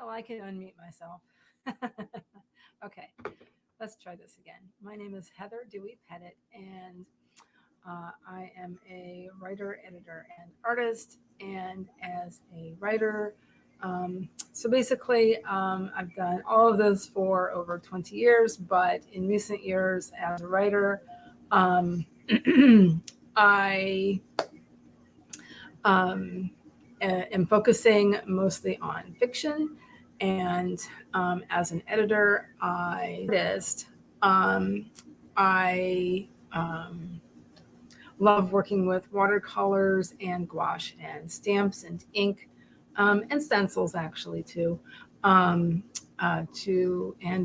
Well, I can unmute myself. Okay, let's try this again. My name is Heather Dewey Pettit, and I am a writer, editor, and artist. And as a writer, so basically, I've done all of this for over 20 years, but in recent years, as a writer, um, I um, am focusing mostly on fiction. And as an editor, um, I love working with watercolors and gouache and stamps and ink and stencils actually too. And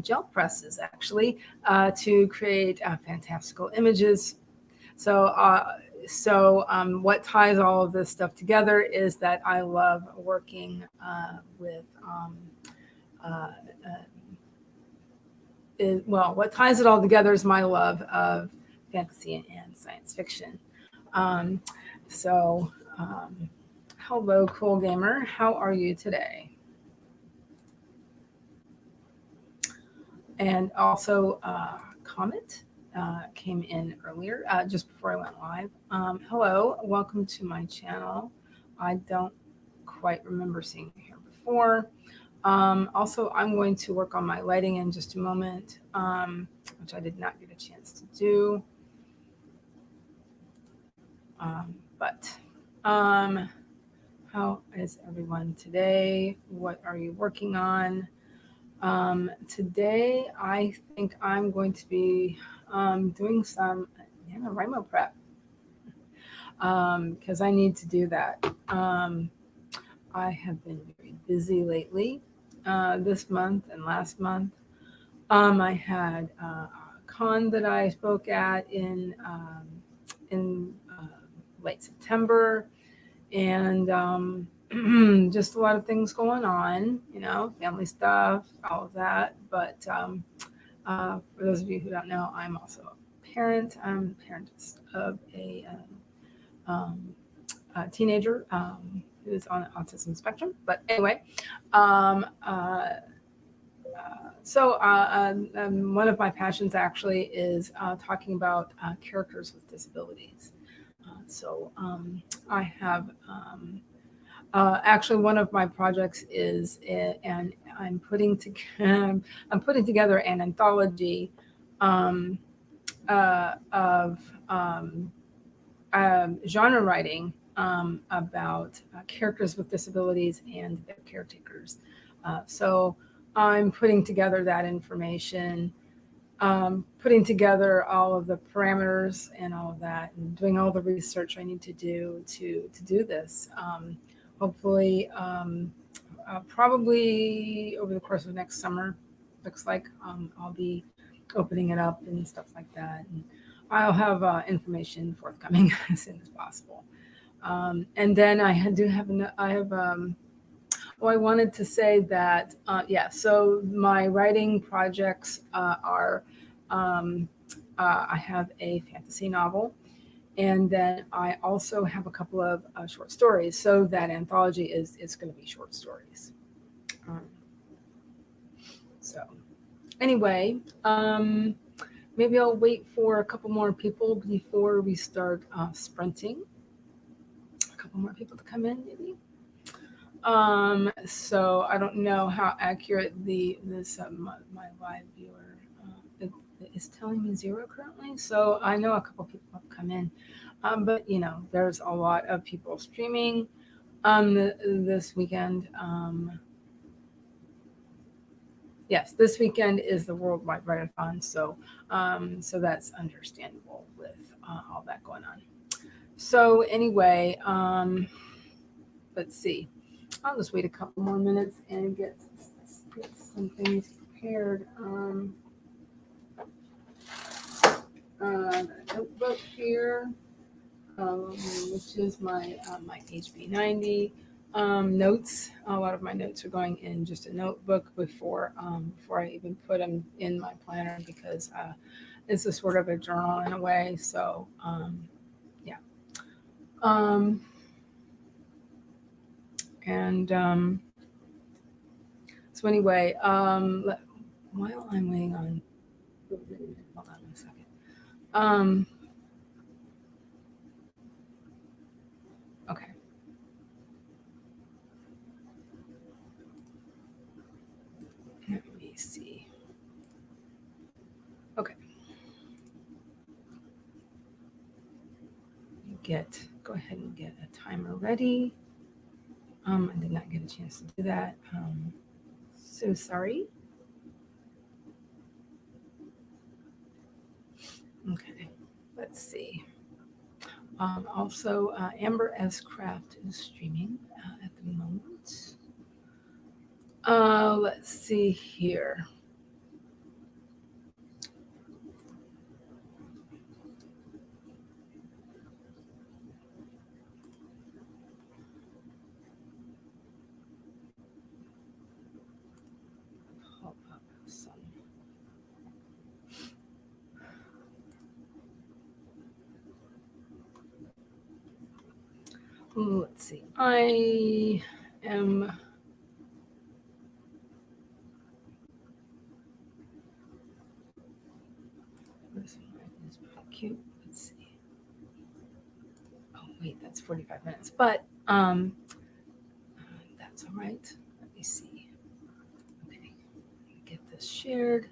gel presses actually to create fantastical images. So, what ties all of this stuff together is that I love working with. Uh, what ties it all together is my love of fantasy and science fiction. Um, so, um, Hello, cool gamer. How are you today? And also, Comet came in earlier, just before I went live. Hello, welcome to my channel. I don't quite remember seeing you here before. Also, I'm going to work on my lighting in just a moment, which I did not get a chance to do. But how is everyone today? What are you working on? Today, I think I'm going to be doing some NaNoWriMo prep because I need to do that. I have been very busy lately this month and last month. I had a con that I spoke at in late September, and just a lot of things going on, family stuff, all of that. But for those of you who don't know, I'm also a parent. I'm a parent of a teenager who's on the autism spectrum. But anyway, one of my passions actually is talking about characters with disabilities. I have actually one of my projects is, and I'm putting together an anthology of genre writing about characters with disabilities and their caretakers. So I'm putting together that information, putting together all of the parameters and all of that, and doing all the research I need to do to do this. Hopefully, probably over the course of next summer, looks like I'll be opening it up and stuff like that. And I'll have information forthcoming as soon as possible. And then I wanted to say that, so my writing projects are, I have a fantasy novel, and then I also have a couple of short stories. So that anthology is going to be short stories. So anyway, maybe I'll wait for a couple more people before we start sprinting. A couple more people to come in, maybe. So I don't know how accurate my live viewer is telling me 0 currently. So I know a couple people have come in, but there's a lot of people streaming this weekend. Yes, this weekend is the Worldwide Write-a-thon, so that's understandable with all that going on. So anyway, let's see. I'll just wait a couple more minutes and get some things prepared. Notebook here, which is my HP90 notes. A lot of my notes are going in just a notebook before I even put them in my planner, because it's a sort of a journal in a way. So yeah. And So anyway, while I'm waiting on, hold on a second. Okay. Let me see. Okay. Go ahead and get a timer ready. I did not get a chance to do that. So sorry. Okay, let's see. Also, Amber S. Craft is streaming at the moment. Let's see here. Pull up some. Let's see. I am. This one is pretty cute. Let's see. Oh wait, that's 45 minutes, but that's all right. Let me see. Okay, get this shared.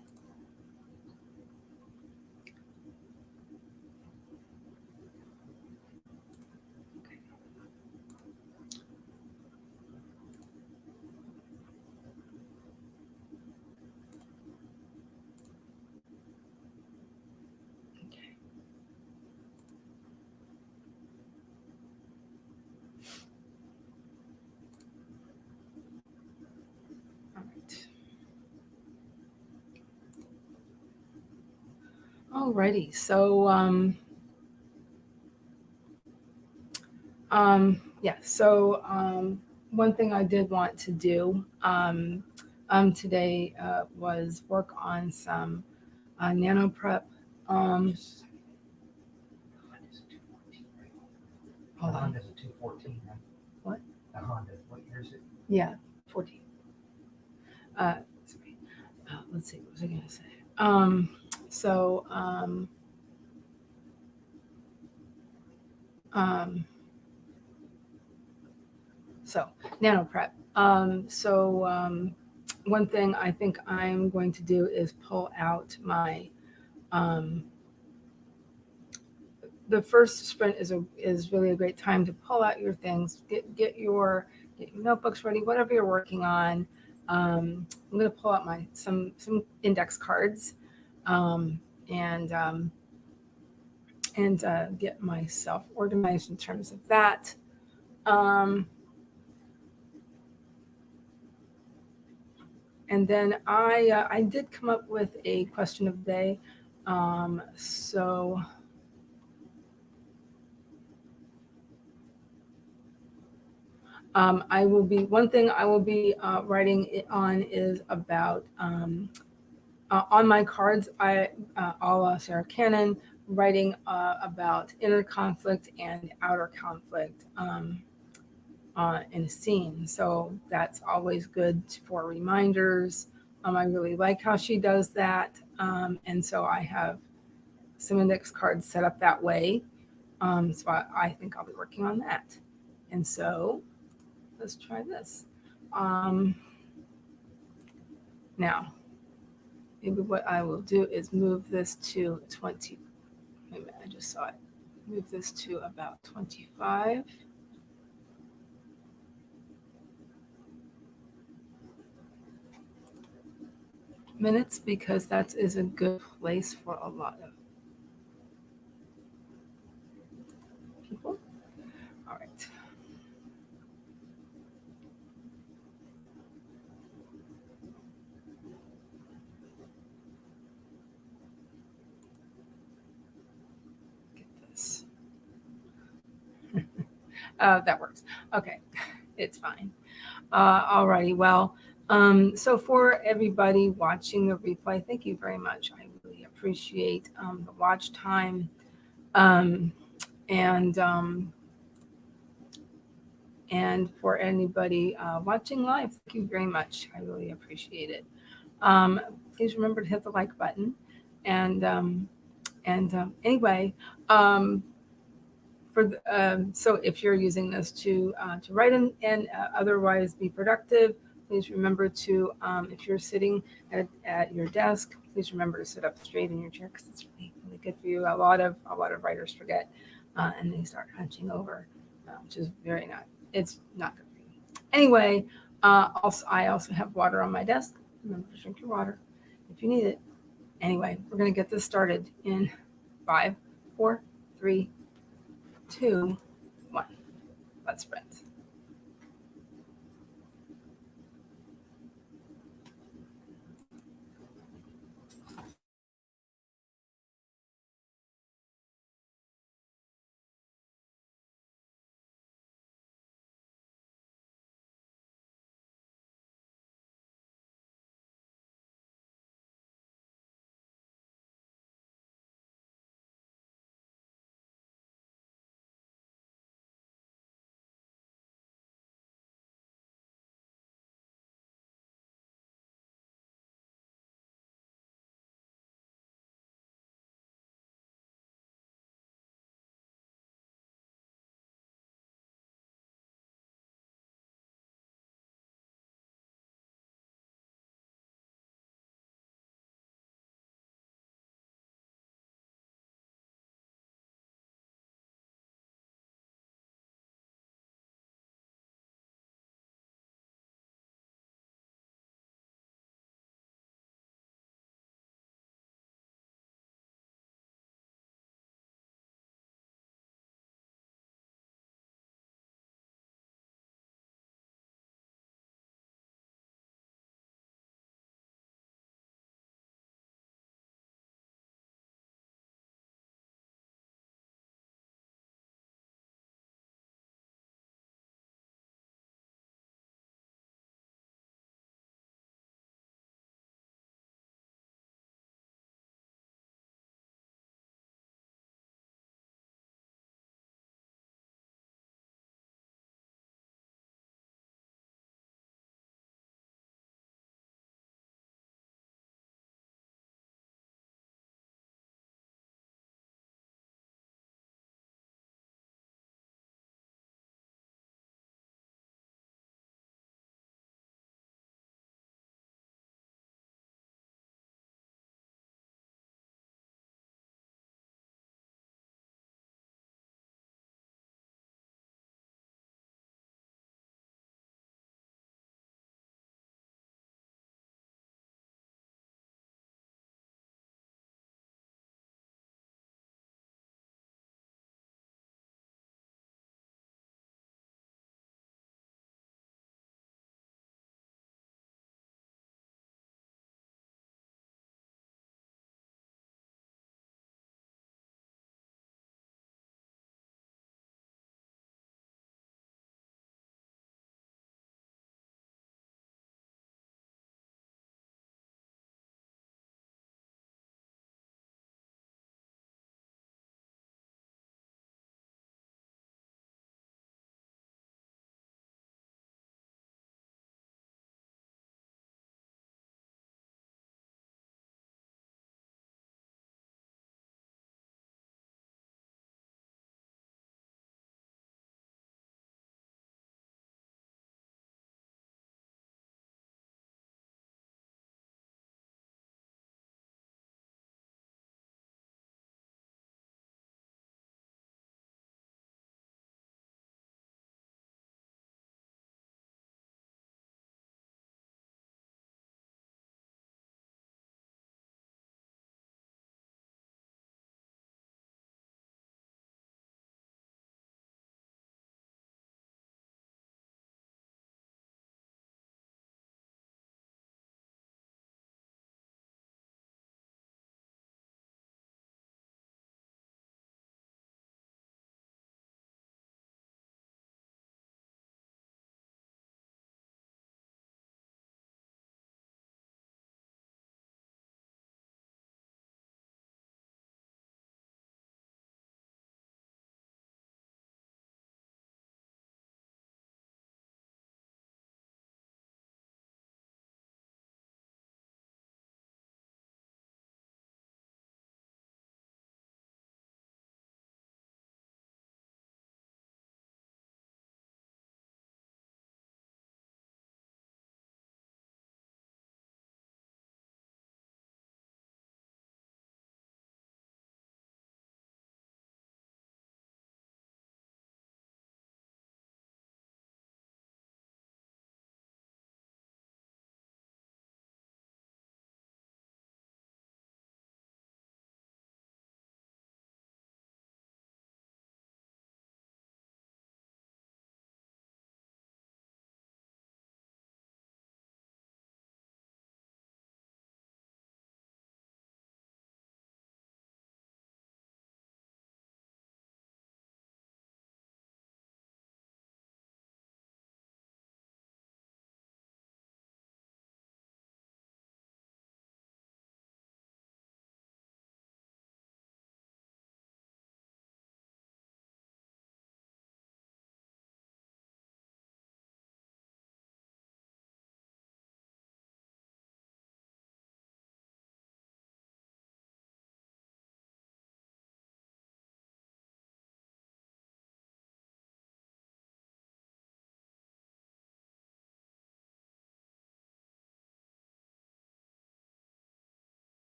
Alrighty, so yeah, so one thing I did want to do today was work on some nano prep. The Honda's a 214, right? What? The Honda, what year is it? Yeah, 14. Sorry. Let's see, what was I gonna say? So so nano prep. One thing I think I'm going to do is pull out my the first sprint is really a great time to pull out your things, get your notebooks ready, whatever you're working on. I'm going to pull out some index cards, and get myself organized in terms of that. And then I did come up with a question of the day. So I will be, one thing I will be writing it on is about, on my cards, I'll Sarah Cannon, writing about inner conflict and outer conflict in a scene. So that's always good for reminders. I really like how she does that. And so I have some index cards set up that way. So I think I'll be working on that. And so let's try this. Now, maybe what I will do is move this to 20. Wait a minute, I just saw it. Move this to about 25. Minutes, because that is a good place for a lot of people. All right. Get this. That works. Okay, it's fine. Alrighty. Well, so for everybody watching the replay, thank you very much. I really appreciate the watch time. And And for anybody watching live, thank you very much. I really appreciate it. Please remember to hit the like button. And anyway, um, so if you're using this to write and otherwise be productive, please remember to if you're sitting at your desk, please remember to sit up straight in your chair because it's really, really good for you. A lot of writers forget and they start hunching over, which is it's not good for you. Anyway, I also have water on my desk. Remember to drink your water if you need it. Anyway, we're gonna get this started in 5, 4, 3, 2, 1. Let's sprint.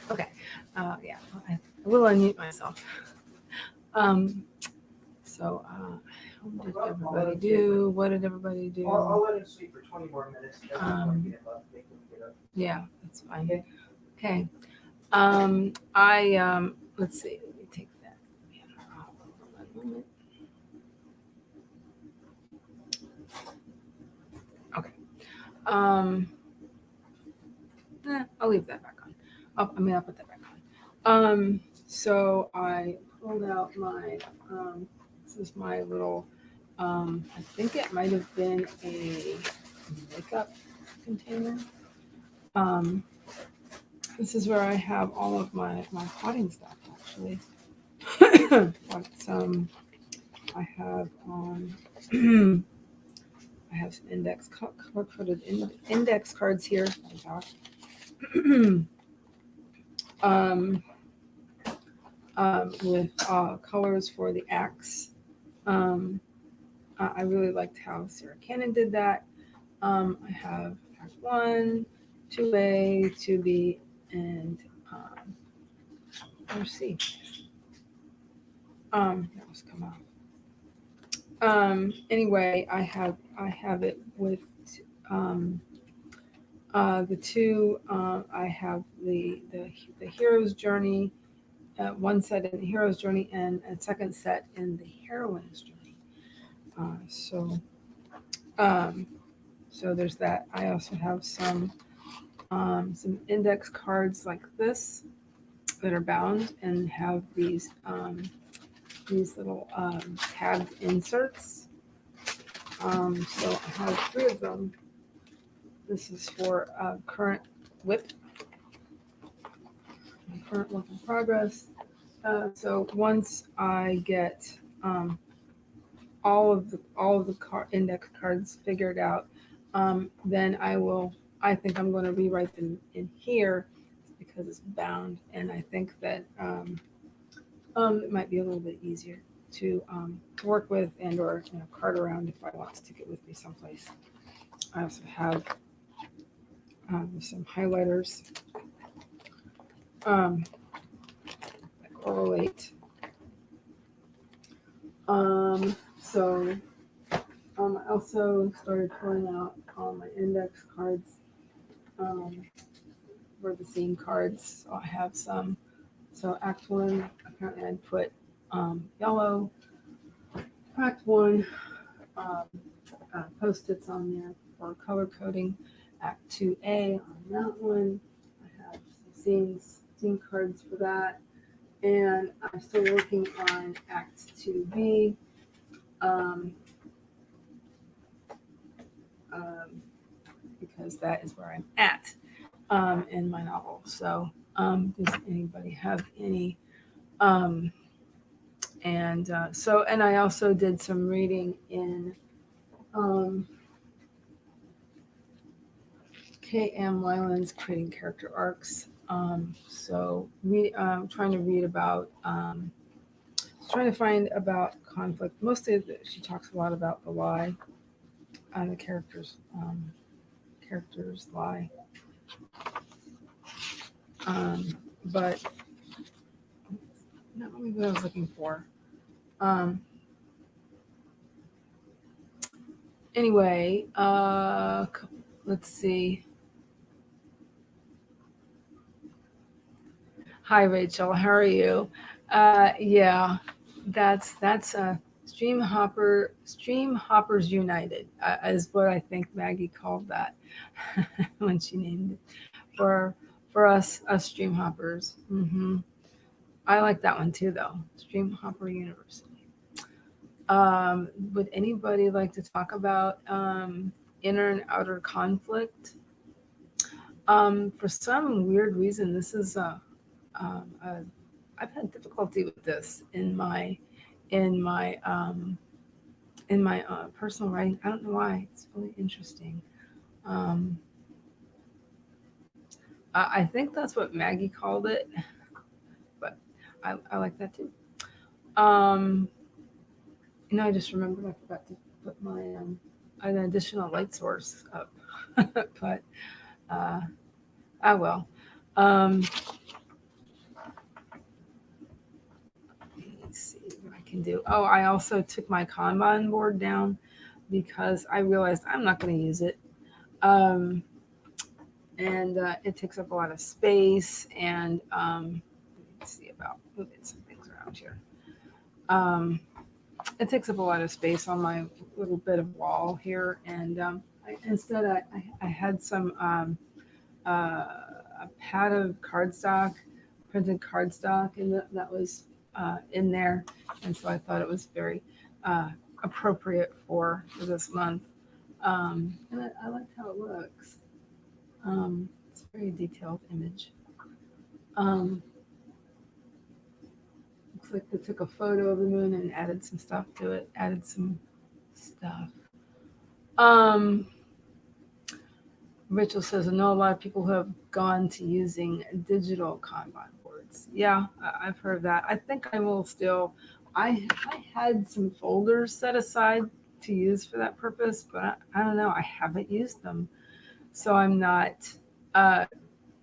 Okay. Yeah, I will unmute myself. So, what did everybody do? What did everybody do? I'll let him sleep for 20 more minutes. Yeah, that's fine. Okay. Let's see. Let me take that. One moment. Okay. I'll leave that back on. I'll put that back on. So I pulled out my, this is my little, I think it might have been a makeup container. This is where I have all of my potting stuff actually. But I have I have some color-coded index cards here. With colors for the acts. I really liked how Sarah Cannon did that. I have Act 1, 2A, 2B, and let's see. That was come out. Anyway, I have it with the two. I have the hero's journey, one set in the hero's journey, and a second set in the heroine's journey. So there's that. I also have some index cards like this that are bound and have these little tagged inserts. So I have 3 of them. This is for current WIP, current work in progress. So once I get all of the index cards figured out, then I think I'm going to rewrite them in here because it's bound, and I think that it might be a little bit easier to work with and or cart around if I want to take it with me someplace. I also have some highlighters that correlate. So I also started pulling out all my index cards for the scene cards. So I have some. So Act 1, apparently I'd put yellow. Act 1, post-its on there for color coding. Act 2A on that one. I have some scene cards for that. And I'm still working on Act 2B. Because that is where I'm at in my novel. So does anybody have any? And I also did some reading in K.M. Lyland's Creating Character Arcs. So trying to read about, trying to find about conflict. Mostly she talks a lot about the lie, the characters lie. But not really what I was looking for. Anyway, let's see. Hi, Rachel. How are you? Yeah, that's Stream Hoppers United is what I think Maggie called that when she named it for us Stream Hoppers. I like that one too, though. Stream Hopper University. Would anybody like to talk about inner and outer conflict? For some weird reason, this is I've had difficulty with this in my personal writing. I don't know why. It's really interesting. Um, I think that's what Maggie called it, but I like that too. I just remembered I forgot to put my an additional light source up, but I will. Let's see what I can do. Oh, I also took my Kanban board down because I realized I'm not going to use it. And it takes up a lot of space. And let's see about moving some things around here. It takes up a lot of space on my little bit of wall here. And instead, I had some a pad of cardstock, printed cardstock, and that was in there. And so I thought it was very appropriate for this month. And I like how it looks. It's a very detailed image. Looks like they took a photo of the moon and added some stuff to it, added some stuff. Rachel says, I know a lot of people who have gone to using digital Kanban boards. Yeah, I've heard that. I think I will still, I had some folders set aside to use for that purpose, but I don't know. I haven't used them. So I'm not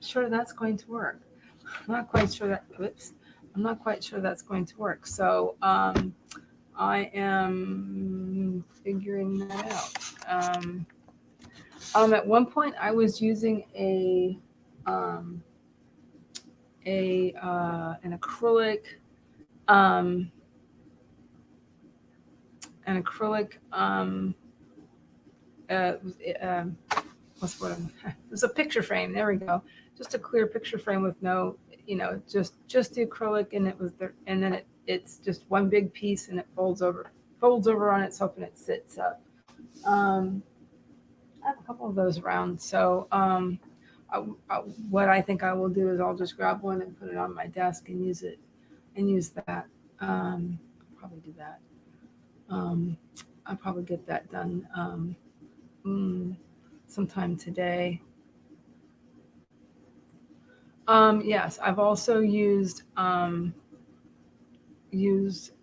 sure that's going to work. I'm not quite sure that, I'm not quite sure that's going to work. So I am figuring that out. At one point, I was using an acrylic what's what it was a picture frame. There we go. Just a clear picture frame with no, just the acrylic, and it was there, and then it's just one big piece, and it folds over on itself, and it sits up. I have a couple of those around. So what I think I will do is I'll just grab one and put it on my desk and use it and use that. I'll probably do that. I'll probably get that done sometime today. Yes, I've also used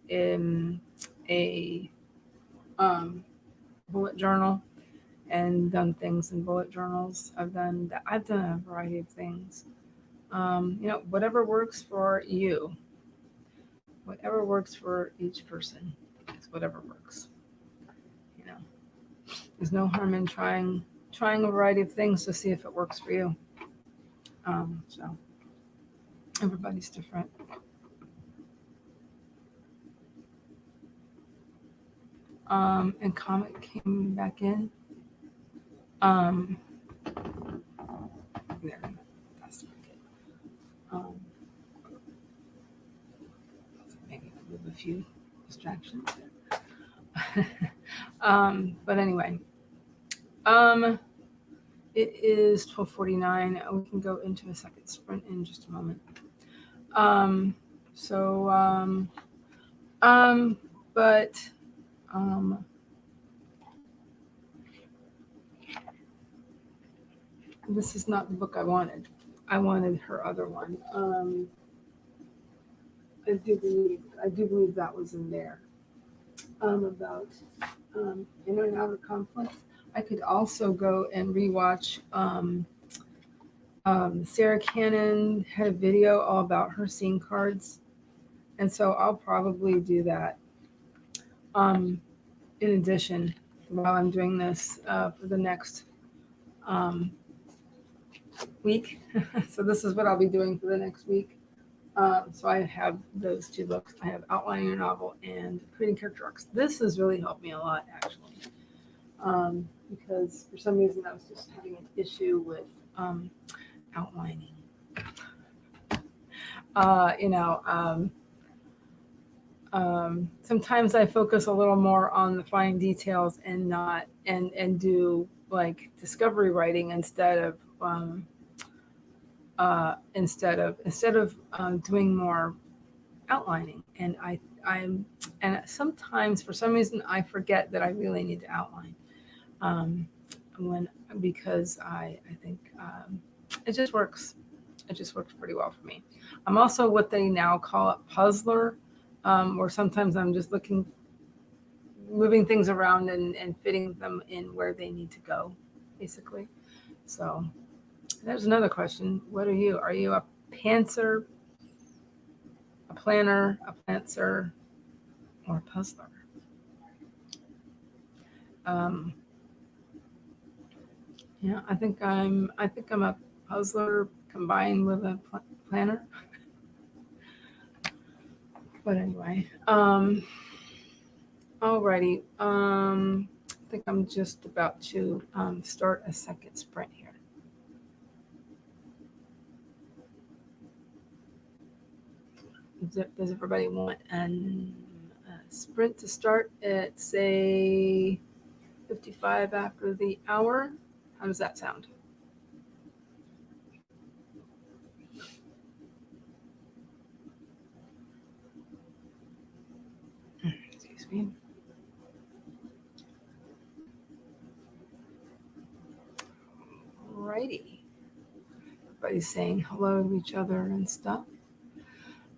in a bullet journal and done things in bullet journals. I've done a variety of things. Whatever works for you, whatever works for each person is whatever works. There's no harm in trying a variety of things to see if it works for you. So everybody's different. And Comet came back in. There, that's not good. Maybe move a few distractions there. But anyway, it is 12:49. We can go into a second sprint in just a moment. This is not the book I wanted. I wanted her other one. I do believe that was in there. About inner and outer conflict. I could also go and rewatch. Sarah Cannon had a video all about her scene cards, and so I'll probably do that. In addition, while I'm doing this for the next week, so this is what I'll be doing for the next week. So I have those two books. I have Outlining Your Novel and Creating Character Arcs. This has really helped me a lot, actually, because for some reason I was just having an issue with outlining. Sometimes I focus a little more on the fine details and not and do like discovery writing instead of doing more outlining. And and sometimes for some reason I forget that I really need to outline when because I think it just works. It just works pretty well for me. I'm also what they now call a puzzler, where sometimes I'm just moving things around and fitting them in where they need to go, basically. So there's another question. What are you? Are you a pantser, a planner, a pantser, or a puzzler? Yeah, I think I'm a puzzler combined with a planner. But anyway, alrighty. I think I'm just about to start a second sprint here. Does everybody want a sprint to start at say 55 after the hour? How does that sound? Excuse me. Alrighty. Everybody's saying hello to each other and stuff.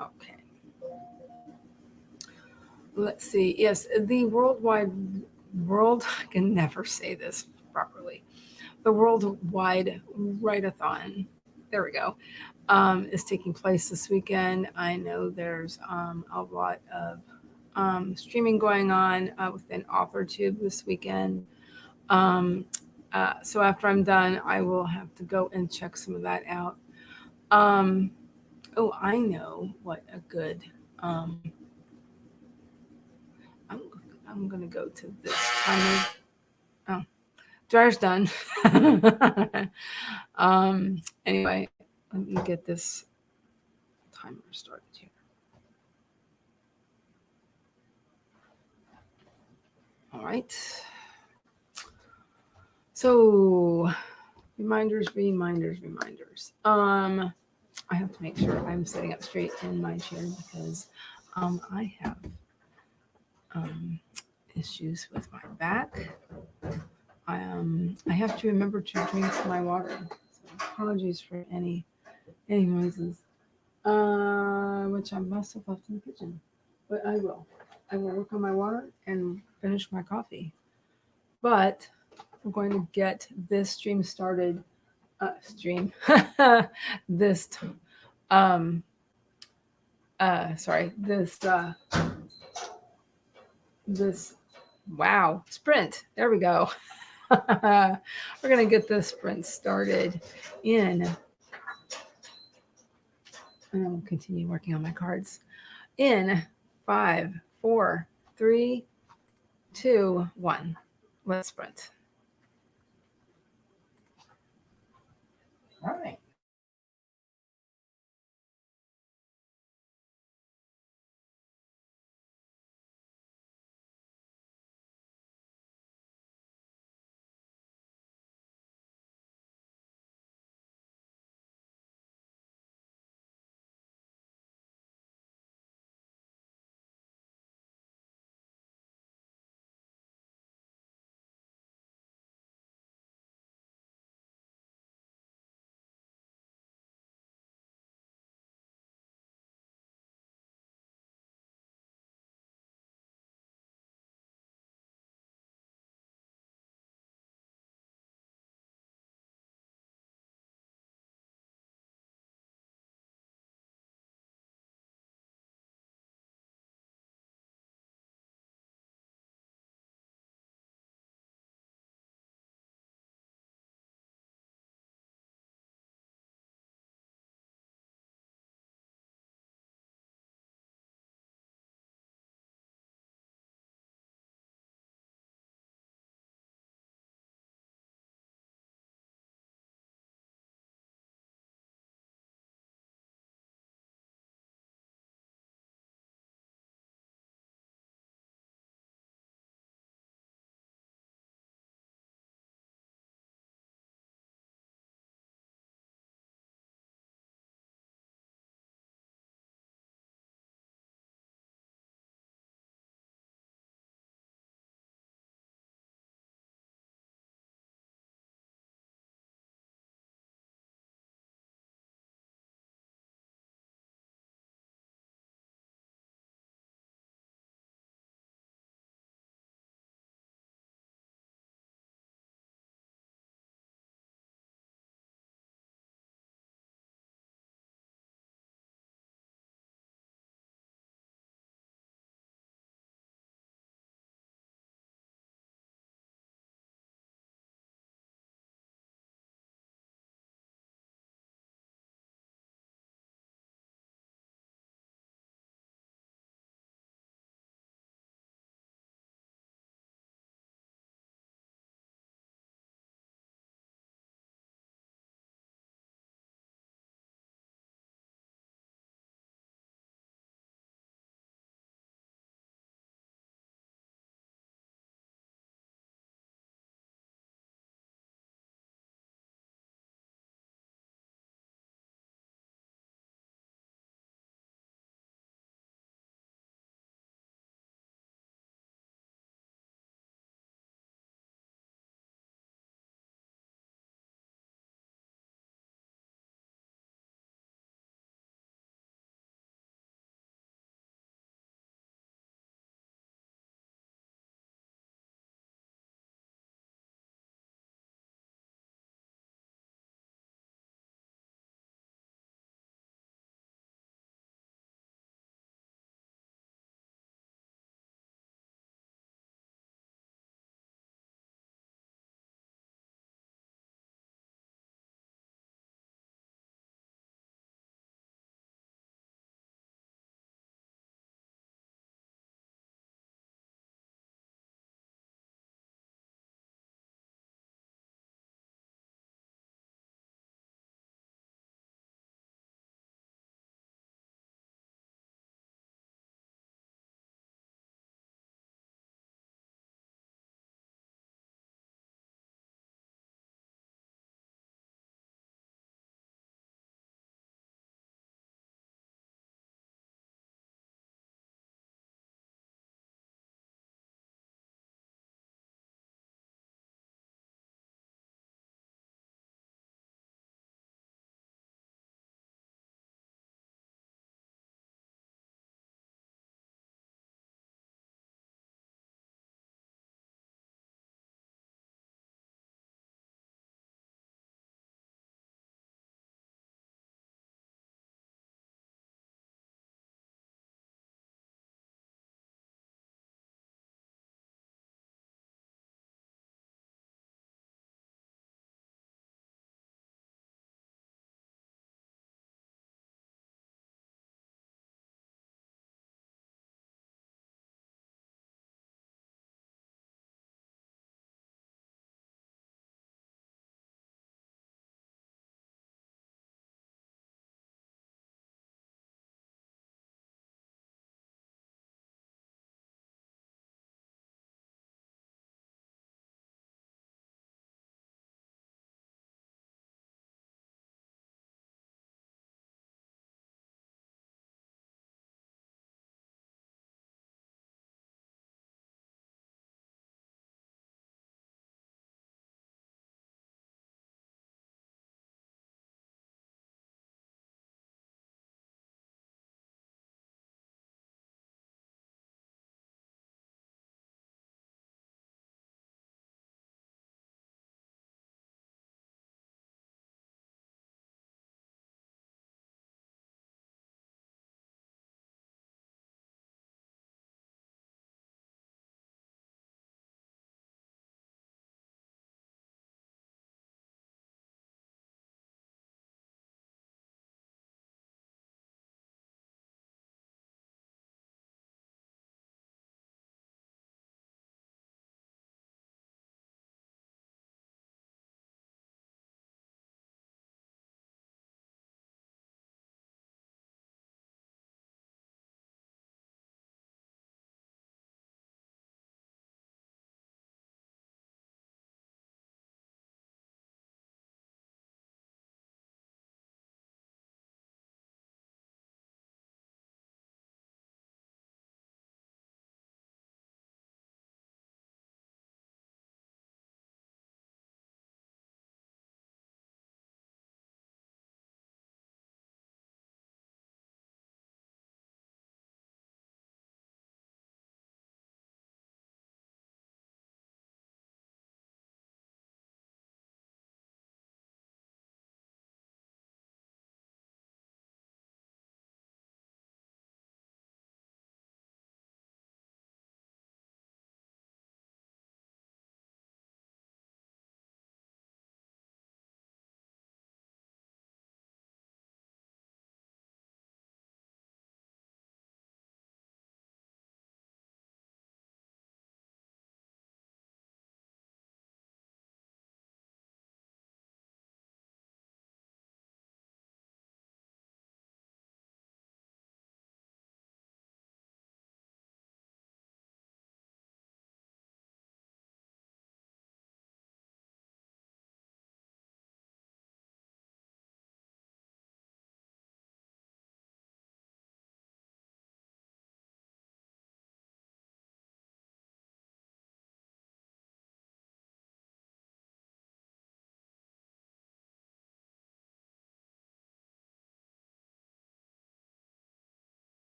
Okay. Let's see. Yes, the world, I can never say this properly. The Worldwide Write-a-thon, there we go, is taking place this weekend. I know there's a lot of streaming going on within AuthorTube this weekend. So after I'm done, I will have to go and check some of that out. Oh, I know what a good. I'm gonna go to this timer. Oh, dryer's done. Anyway, let me get this timer started here. All right. So reminders. I have to make sure I'm sitting up straight in my chair because I have issues with my back. I have to remember to drink my water. So apologies for any noises, which I must have left in the kitchen, but I will. I will work on my water and finish my coffee. But we're going to get this stream started. This sorry, this wow, sprint. There we go. We're gonna get this sprint started in, and I'll continue working on my cards in 5, 4, 3, 2, 1. Let's sprint. All right.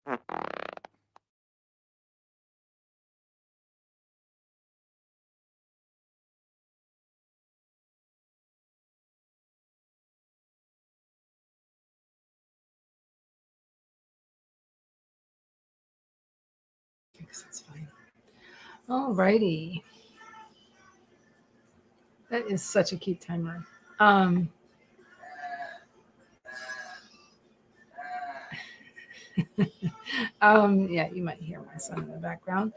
I guess that's fine. All righty. That is such a cute timer. Yeah, you might hear my son in the background.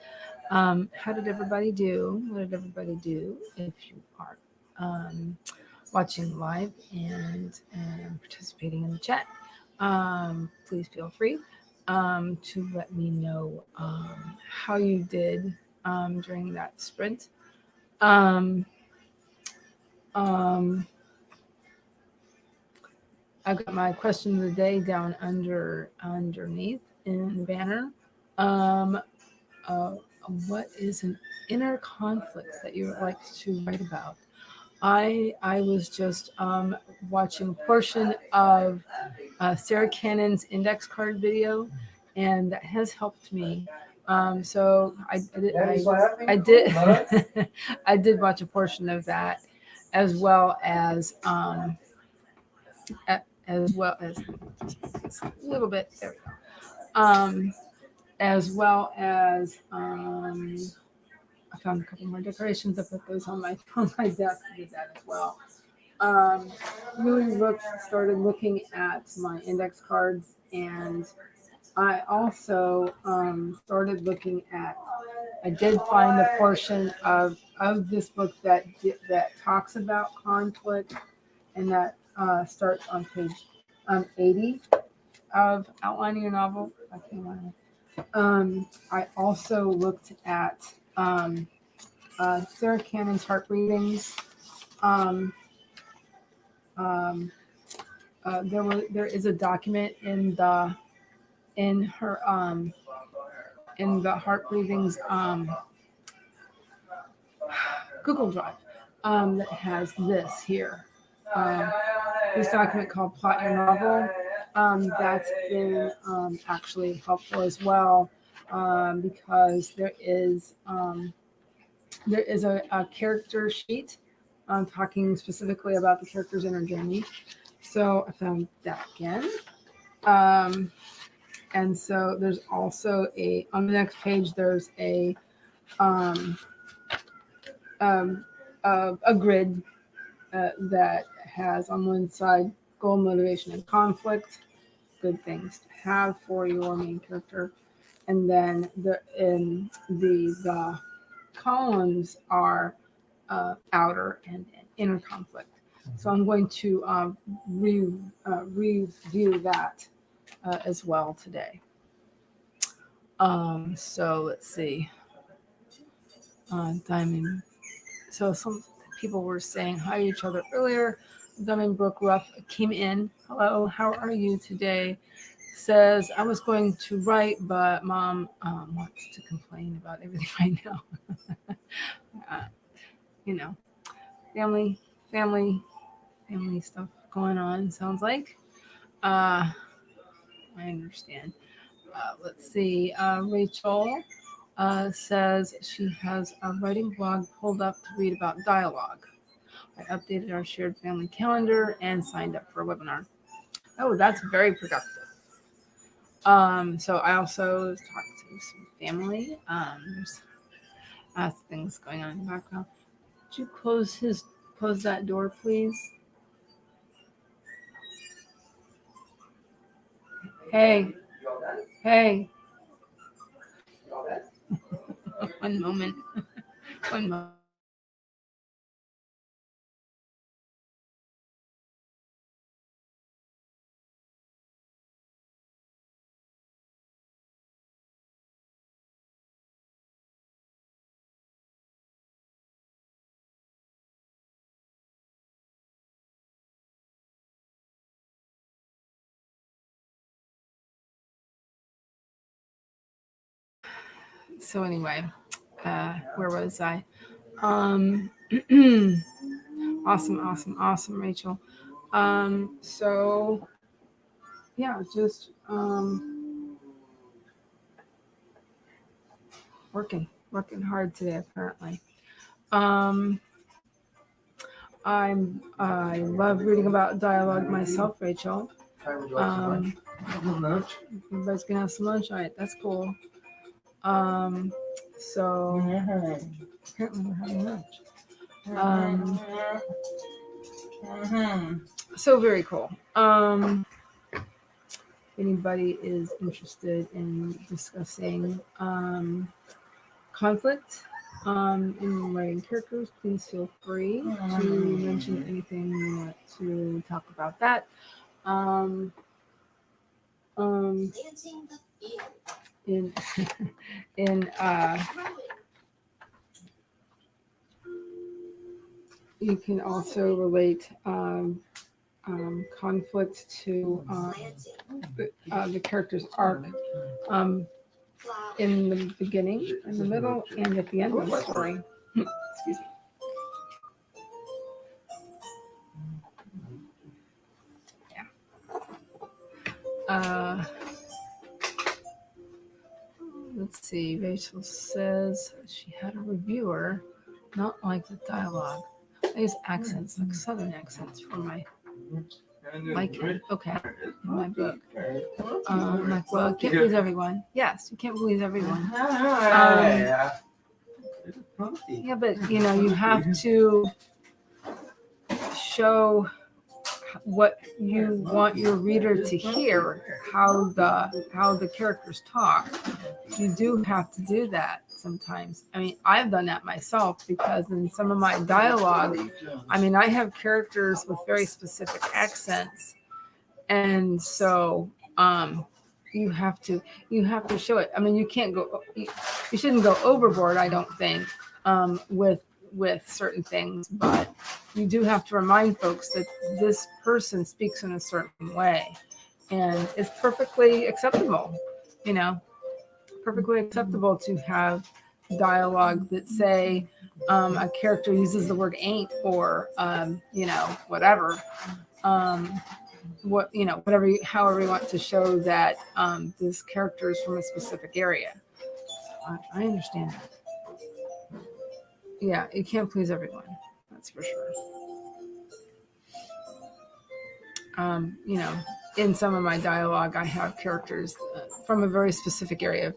How did everybody do? What did everybody do? If you are watching live and participating in the chat, please feel free to let me know how you did during that sprint. Um, I've got my question of the day down underneath in the banner. Um, uh, what is an inner conflict that you would like to write about? I was just watching a portion of Sarah Cannon's index card video, and that has helped me. So I did I did watch a portion of that, as well as just a little bit there we go. As well as I found a couple more decorations. I put those on my desk. Did that as well. Um, really started looking at my index cards, and I also started looking at. I did find a portion of this book that talks about conflict, and that starts on page 80 of Outlining Your Novel. I also looked at Sarah Cannon's heart readings. Um, there is a document in her in the heart breathings Google Drive that has this here. This document called Plot Your Novel. That's been actually helpful as well because there is a character sheet talking specifically about the character's inner journey. So I found that again. And so there's also on the next page, there's um, a grid that has on one side goal, motivation, and conflict, good things to have for your main character. And then the columns are outer and inner conflict. So I'm going to review that as well today. So let's see. Diamond. So some people were saying hi to each other earlier. Diamond Brook Ruff came in. Hello, how are you today? Says I was going to write, but mom wants to complain about everything right now. You know, family, family, family stuff going on. Sounds like. I understand. Let's see. Rachel says she has a writing blog pulled up to read about dialogue. I updated our shared family calendar and signed up for a webinar. Oh, that's very productive. So I also talked to some family. There's things going on in the background. Could you close that door, please? Hey, hey. One moment. One moment. So anyway, where was I? Um, awesome, Rachel. So yeah, just working hard today apparently. I love reading about dialogue myself, Rachel. Hi, would you like some lunch? Lunch? Everybody's gonna have some lunch. All right, that's cool. So apparently we're having lunch. So very cool. If anybody is interested in discussing conflict in writing characters, please feel free to mention anything you want to talk about that. In in you can also relate conflict to the character's arc in the beginning, in the middle, and at the end of the story. Excuse me. Yeah. Let's see. Rachel says she had a reviewer not like the dialogue. I use accents, like southern accents, for my liking. Okay, in my book. I'm like, well, you can't please everyone. Yes, you can't please everyone. Yeah, but you have to show what you want your reader to hear, how the characters talk. You do have to do that sometimes. I mean, I've done that myself because in some of my dialogue, I mean, I have characters with very specific accents, and so you have to show it. I mean, you shouldn't go overboard, I don't think, with certain things, but you do have to remind folks that this person speaks in a certain way, and it's perfectly acceptable, perfectly acceptable to have dialogue that say a character uses the word ain't or whatever, however you want to show that this character is from a specific area. I understand that. Yeah, you can't please everyone, that's for sure. In some of my dialogue, I have characters from a very specific area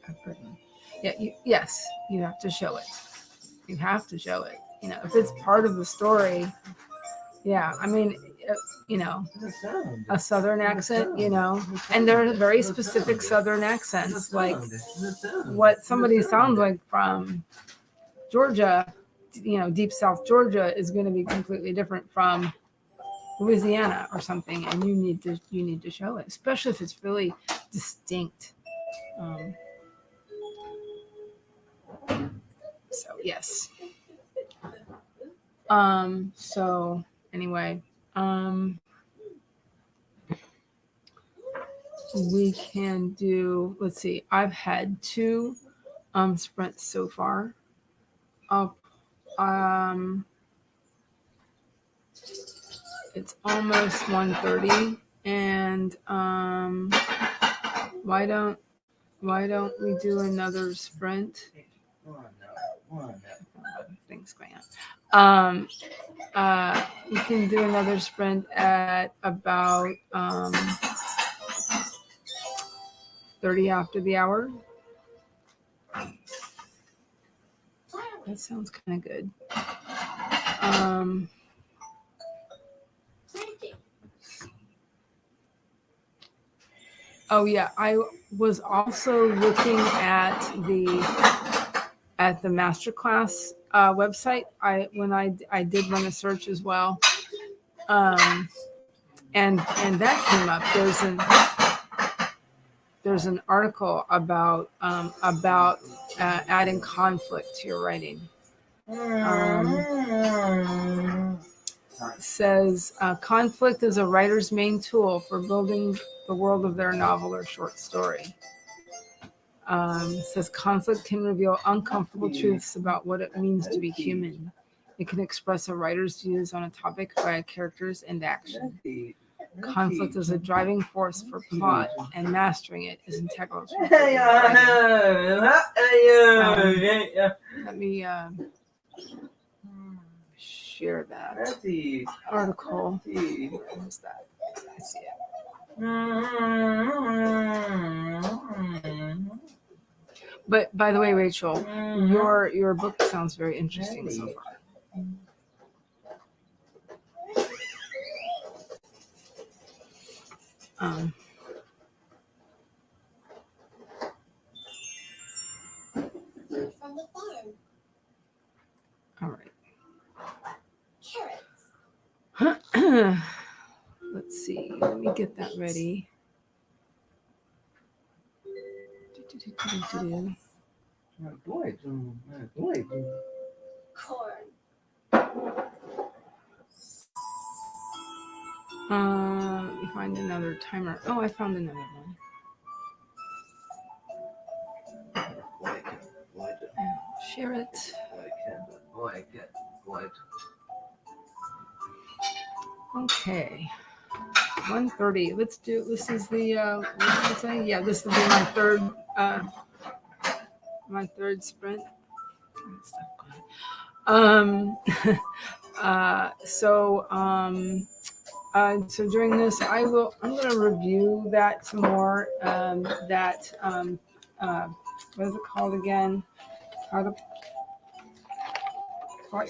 of Britain. Yeah, yes, you have to show it. You have to show it. If it's part of the story, yeah. I mean, a southern accent, and there are very specific southern accents, like what somebody sounds like from Georgia, deep South Georgia, is going to be completely different from Louisiana or something, and you need to show it, especially if it's really distinct. So yes. So anyway, we can do. Let's see. I've had 2 sprints so far. It's almost 1:30, and why don't we do another sprint? Things going on. We can do another sprint at about 30 after the hour. That sounds kind of good. Oh yeah, I was also looking at the masterclass website. I did run a search as well, and that came up. There's an article about adding conflict to your writing. Says conflict is a writer's main tool for building the world of their novel or short story. Says conflict can reveal uncomfortable truths about what it means to be human. It can express a writer's views on a topic via characters and action. conflict is a driving force for plot, and mastering it is integral to let me share that article. Where's that? I see it. But by the way, Rachel, your book sounds very interesting so far. From the farm. All right. Carrots. Let's see. Let me get that ready. Corn. Let me find another timer. Oh, I found another one. Share it. Okay. 1:30. Let's do. This is the. What did I say? Yeah, this will be my third. My third sprint. So during this, I'm going to review that some more. What is it called again? How to plot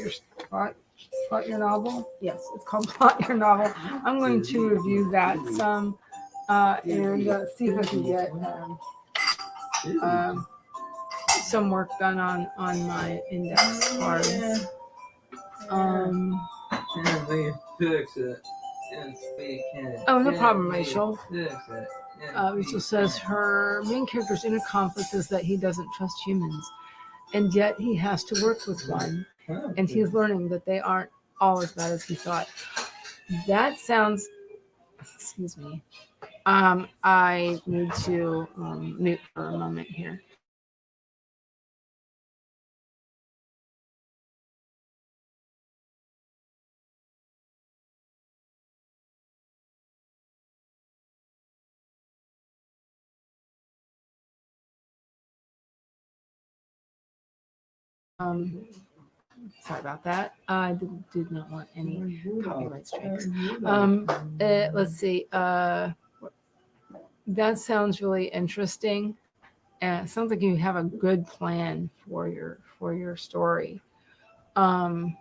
your novel? Yes, it's called Plot Your Novel. I'm going to review that some and see if I can get some work done on my index cards. Oh, no problem, Rachel. Rachel says her main character's inner conflict is that he doesn't trust humans, and yet he has to work with one, and he's learning that they aren't all as bad as he thought. That sounds. Excuse me. I need to mute for a moment here. Sorry about that. I did not want any copyright strikes. Let's see. That sounds really interesting. It sounds like you have a good plan for your story. My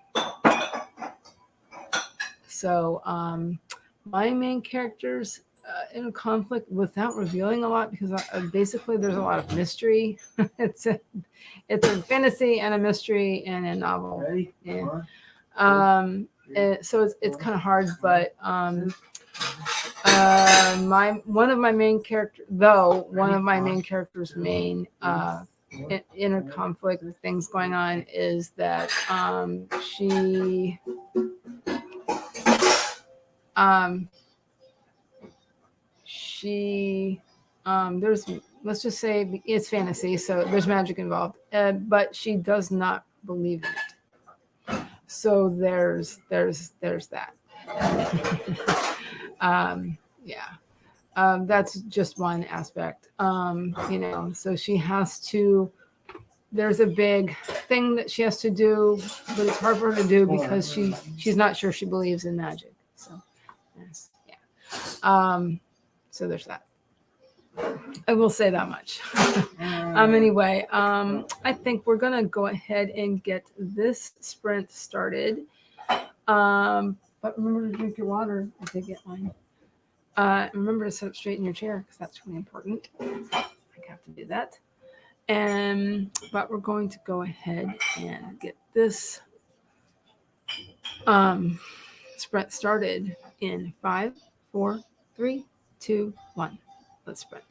main characters in a conflict without revealing a lot, because basically there's a lot of mystery. it's a fantasy and a mystery and a novel. And, so it's kind of hard, but one of my main characters' main inner conflict things going on is that there's, let's just say it's fantasy, so there's magic involved, but she does not believe in it. So there's that. That's just one aspect. So she has to. There's a big thing that she has to do, but it's hard for her to do because she's not sure she believes in magic. So, yeah. So there's that. I will say that much. Anyway, I think we're gonna go ahead and get this sprint started. But remember to drink your water. I did get mine. Remember to sit up straight in your chair because that's really important. I have to do that. But we're going to go ahead and get this sprint started in 5, 4, 3, 2, 1. Let's sprint.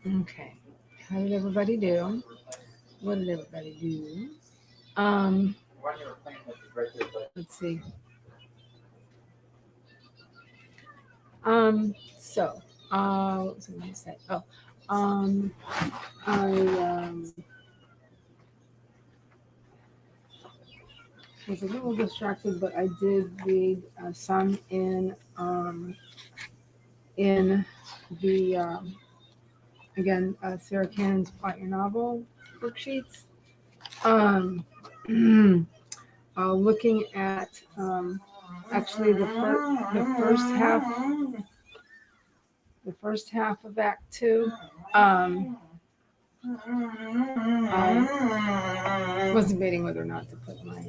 Okay. How did everybody do? What did everybody do? Um, When you were playing with it right there, but let's see. So, what was I going to say? Oh, I was a little distracted, but I did read some in the again Sarah Cannon's Plot Your Novel worksheets. Um, looking at actually the first half of Act Two. I was debating whether or not to put my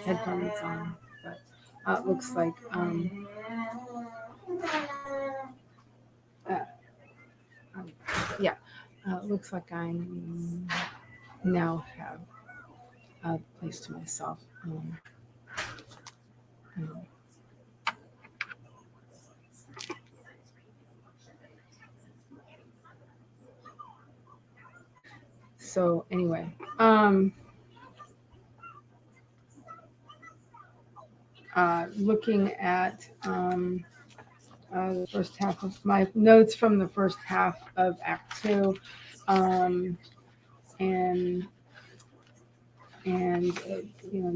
headphones on, but it looks like uh, yeah, looks like I now have a place to myself. Um, so anyway, looking at the first half of my notes from the first half of Act Two, and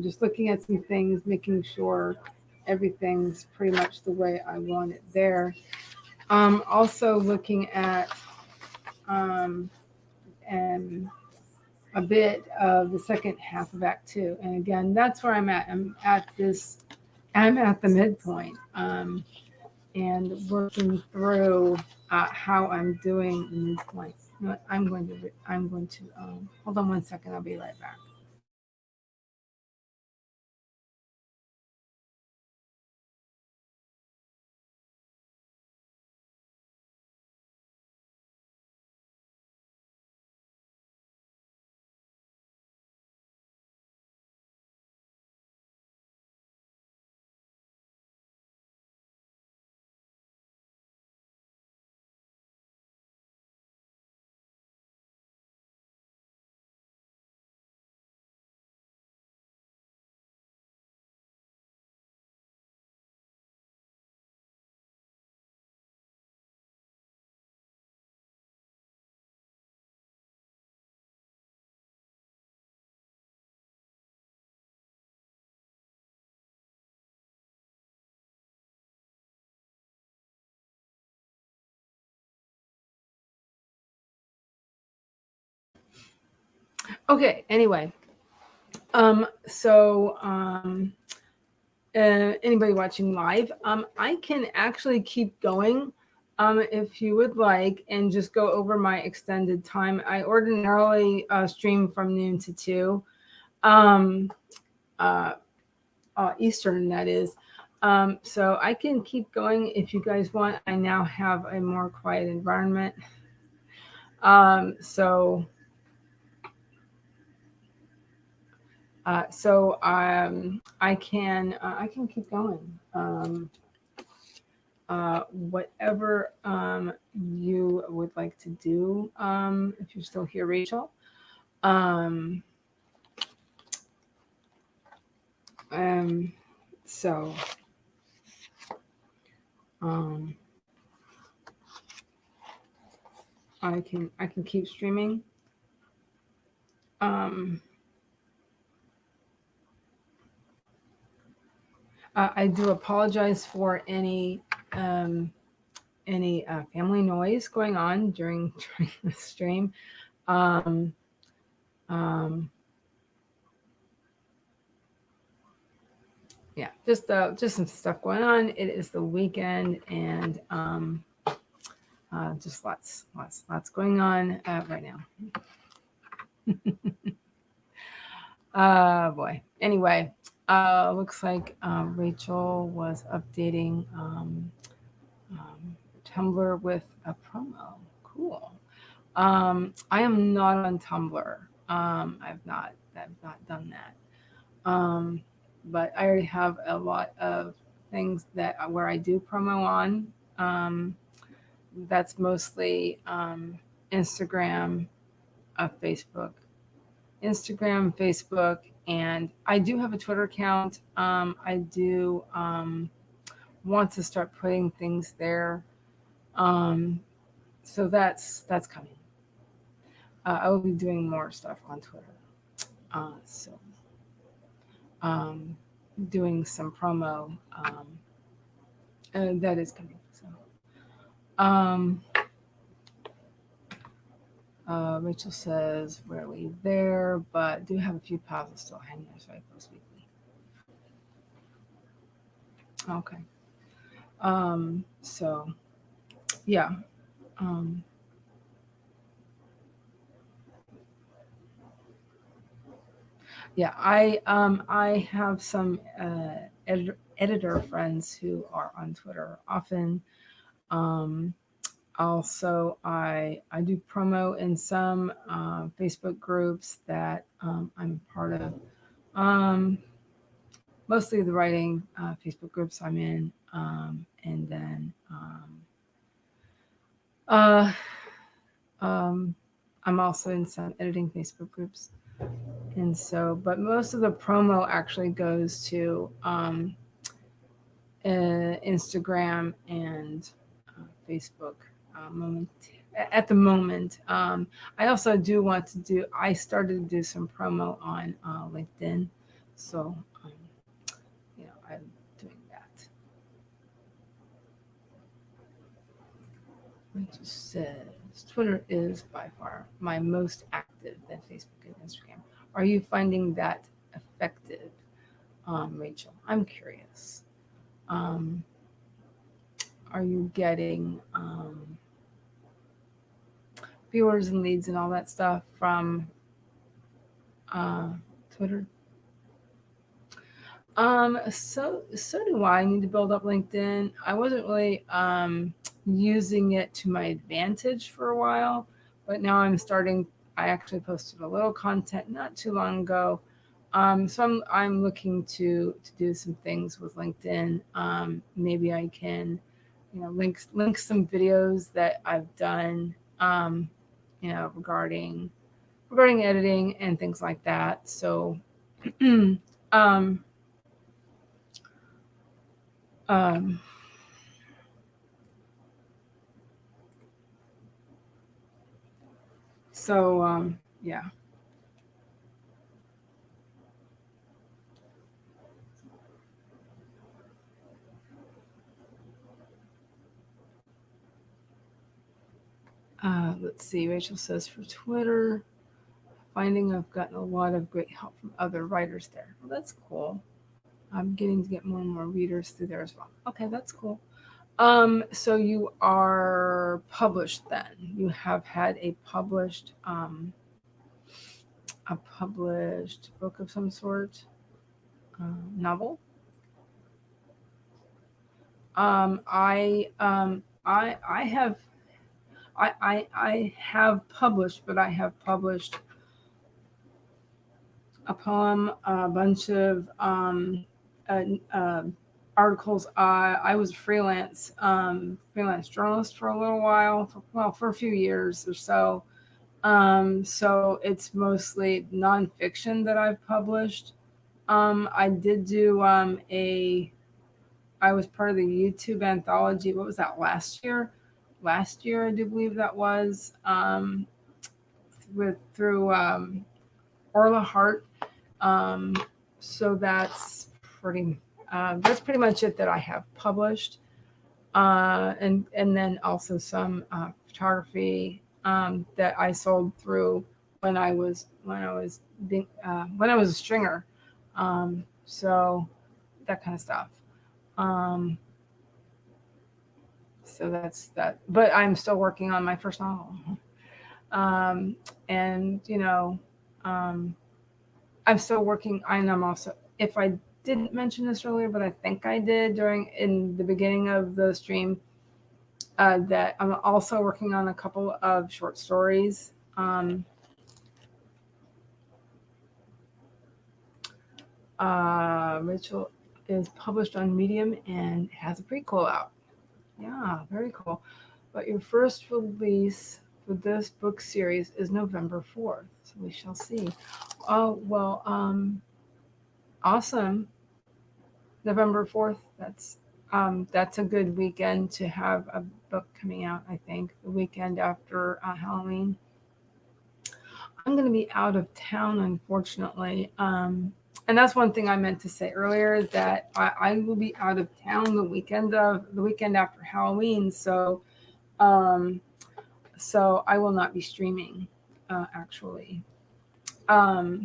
just looking at some things, making sure everything's pretty much the way I want it there. Also looking at and a bit of the second half of Act Two, and again, that's where I'm at. I'm at the midpoint, and working through how I'm doing the midpoint. You know what, I'm going to hold on one second. I'll be right back. Okay. Anyway, so anybody watching live, I can actually keep going if you would like, and just go over my extended time. I ordinarily stream from noon to 2 um, uh, Eastern, that is. So I can keep going if you guys want. I now have a more quiet environment. So I can keep going. Whatever you would like to do, if you're still here, Rachel. Um, um, so um, I can keep streaming. Um, I do apologize for any family noise going on during during the stream. Um, um, yeah, just some stuff going on. It is the weekend, and just lots going on right now. Boy. Anyway, looks like Rachel was updating Tumblr with a promo. Cool. I am not on Tumblr. I've not done that. But I already have a lot of things that where I do promo on. Um, that's mostly Instagram, Facebook, and I do have a Twitter account. I do want to start putting things there. So that's coming. I will be doing more stuff on Twitter. So um, doing some promo that is coming. So Rachel says, "Where are we there?" But do have a few pauses still hanging there, so I post weekly. Okay. So yeah. Um, yeah, I have some editor friends who are on Twitter often. Um, Also, I do promo in some Facebook groups that I'm part of. Um, Mostly the writing Facebook groups I'm in, and then uh, I'm also in some editing Facebook groups. And so, but most of the promo actually goes to Instagram and Facebook at the moment. I also do want to do. I started to do some promo on LinkedIn, so I'm doing that. It just says Twitter is by far my most active than Facebook and Instagram. Are you finding that effective, Rachel? I'm curious. Um, are you getting viewers and leads and all that stuff from Twitter? So do I need to build up LinkedIn. I wasn't really using it to my advantage for a while, but now I'm starting. I actually posted a little content not too long ago. So I'm looking to do some things with LinkedIn. Maybe I can, link some videos that I've done, regarding editing and things like that. So, um, um, so yeah. Let's see. Rachel says for Twitter, finding I've gotten a lot of great help from other writers there. Well, that's cool. I'm getting to get more and more readers through there as well. Okay, that's cool. So you are published then. You have had a published book of some sort, novel. I have I have published, but I have published a poem, a bunch of uh, uh, articles. I was a freelance journalist for a little while, for a few years or so. So it's mostly nonfiction that I've published. I did do I was part of the YouTube anthology. What was that, last year? Last year, I do believe that was through Orla Hart. Um, so that's pretty much it that I have published, and then also some photography that I sold through when I was a stringer. So that kind of stuff. Um, so that's that. But I'm still working on my first novel, um, and um, I'm still working. I'm also, if I didn't mention this earlier, but I think I did in the beginning of the stream, that I'm also working on a couple of short stories. Rachel is published on Medium and has a prequel out. Yeah, very cool. but your first release for this book series is November 4th. So we shall see. Oh, well, awesome. November 4th. That's a good weekend to have a book coming out, I think. The weekend after Halloween. I'm going to be out of town, unfortunately. And that's one thing I meant to say earlier, that I will be out of town the weekend after Halloween. So I will not be streaming, actually. But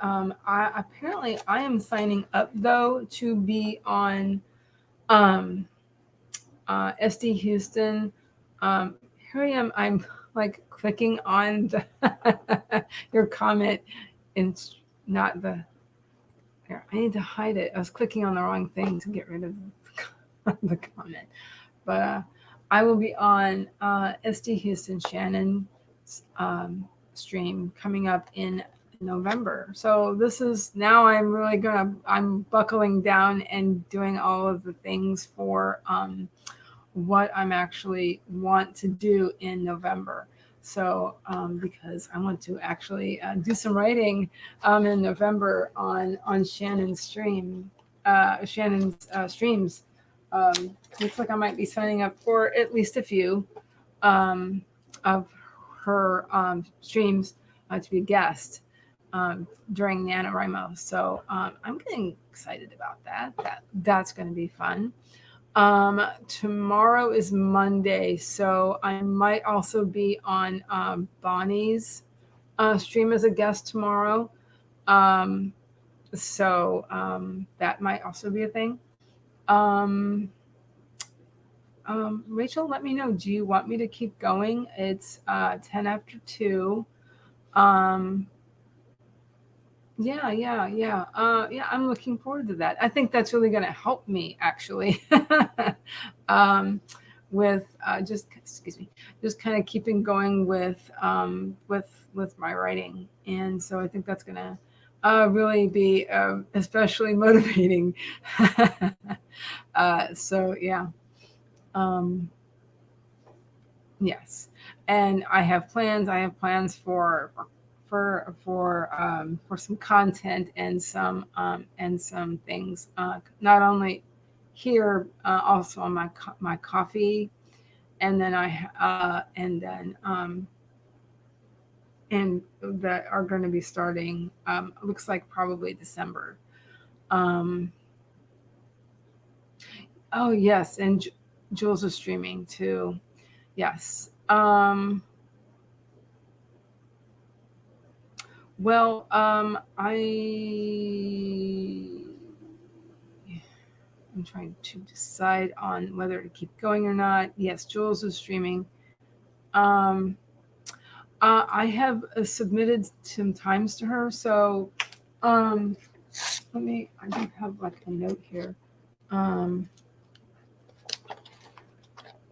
I am signing up though to be on SD Houston. Here I am. I'm like clicking on your comment, and not the. Here, I need to hide it. I was clicking on the wrong thing to get rid of the comment. But I will be on SD Houston Shannon's stream coming up in November. So this is now I'm buckling down and doing all of the things for what I'm actually want to do in November. So because I want to actually do some writing in November on Shannon's streams. Looks like I might be signing up for at least a few of her streams to be a guest during NaNoWriMo. So I'm getting excited about that. That's going to be fun. Tomorrow is Monday, so I might also be on Bonnie's stream as a guest tomorrow. So that might also be a thing. Rachel, let me know. Do you want me to keep going? It's 10 after 2. Yeah. I'm looking forward to that. I think that's really going to help me, actually, with just kind of keeping going with my writing. And so I think that's going to really be especially motivating. So yeah. Yes, and I have plans. I have plans for some content and some things. Not only here, also on my coffee, and then and that are going to be starting. Looks like probably December. Oh yes, and Jules is streaming too. Yes. Well, I'm trying to decide on whether to keep going or not. Yes, Jules is streaming. I have submitted some times to her, so I do have like a note here.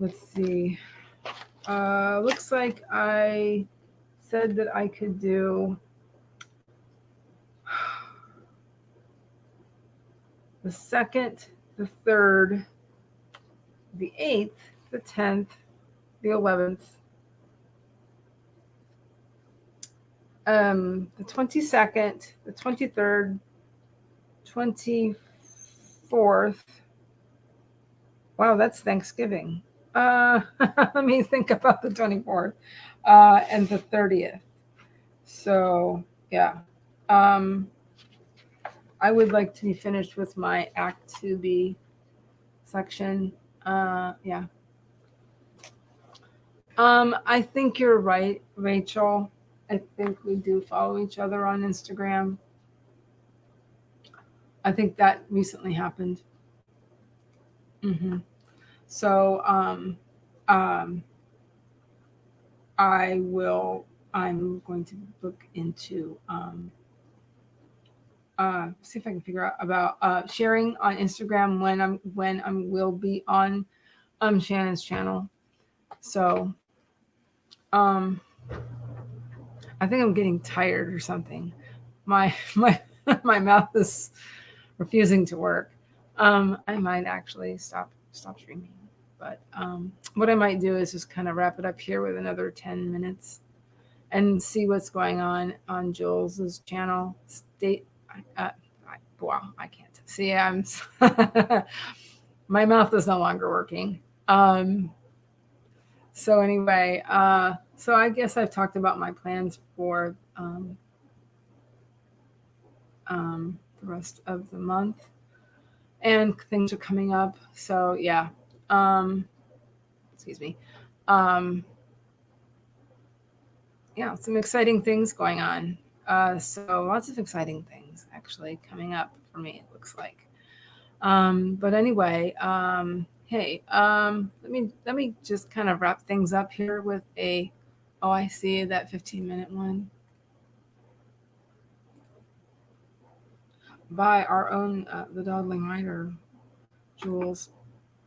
Let's see. Looks like I said that I could do the 2nd, the 3rd, the 8th, the 10th, the 11th, the 22nd, the 23rd, 24th. Wow, that's Thanksgiving. Let me think about the 24th and the 30th. So yeah. I would like to be finished with my Act 2B section. Yeah. I think you're right, Rachel. I think we do follow each other on Instagram. I think that recently happened. So I'm going to look into see if I can figure out about sharing on Instagram when I will be on Shannon's channel. So I think I'm getting tired or something. My mouth is refusing to work. I might actually stop streaming, but what I might do is just kind of wrap it up here with another 10 minutes and see what's going on Jules's channel. Wow, I can't see. My mouth is no longer working. So anyway, so I guess I've talked about my plans for the rest of the month, and things are coming up. So yeah, excuse me. Um, yeah, some exciting things going on. So lots of exciting things actually coming up for me. It looks like. But anyway, hey, let me just kind of wrap things up here with a. Oh, I see that 15-minute one by our own the dawdling writer, Jules.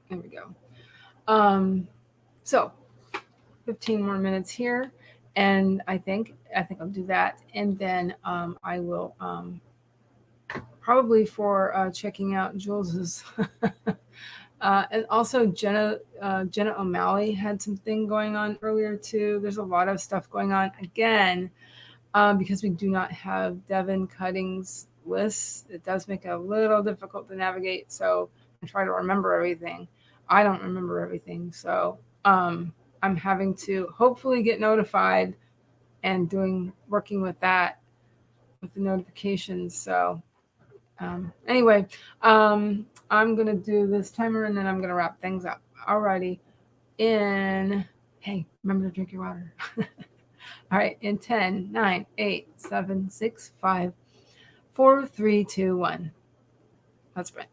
There we go. So 15 more minutes here, and I think I'll do that, and then I will probably for checking out Jules's. And also Jenna O'Malley had something going on earlier too. There's a lot of stuff going on again because we do not have Devin Cutting's lists. It does make it a little difficult to navigate. So I try to remember everything. I don't remember everything, so I'm having to hopefully get notified and working with that with the notifications. So anyway, I'm going to do this timer and then I'm going to wrap things up. Alrighty. Hey, remember to drink your water. All right. In 10, 9, 8, 7, 6, 5, 4, 3, 2, 1. That's right.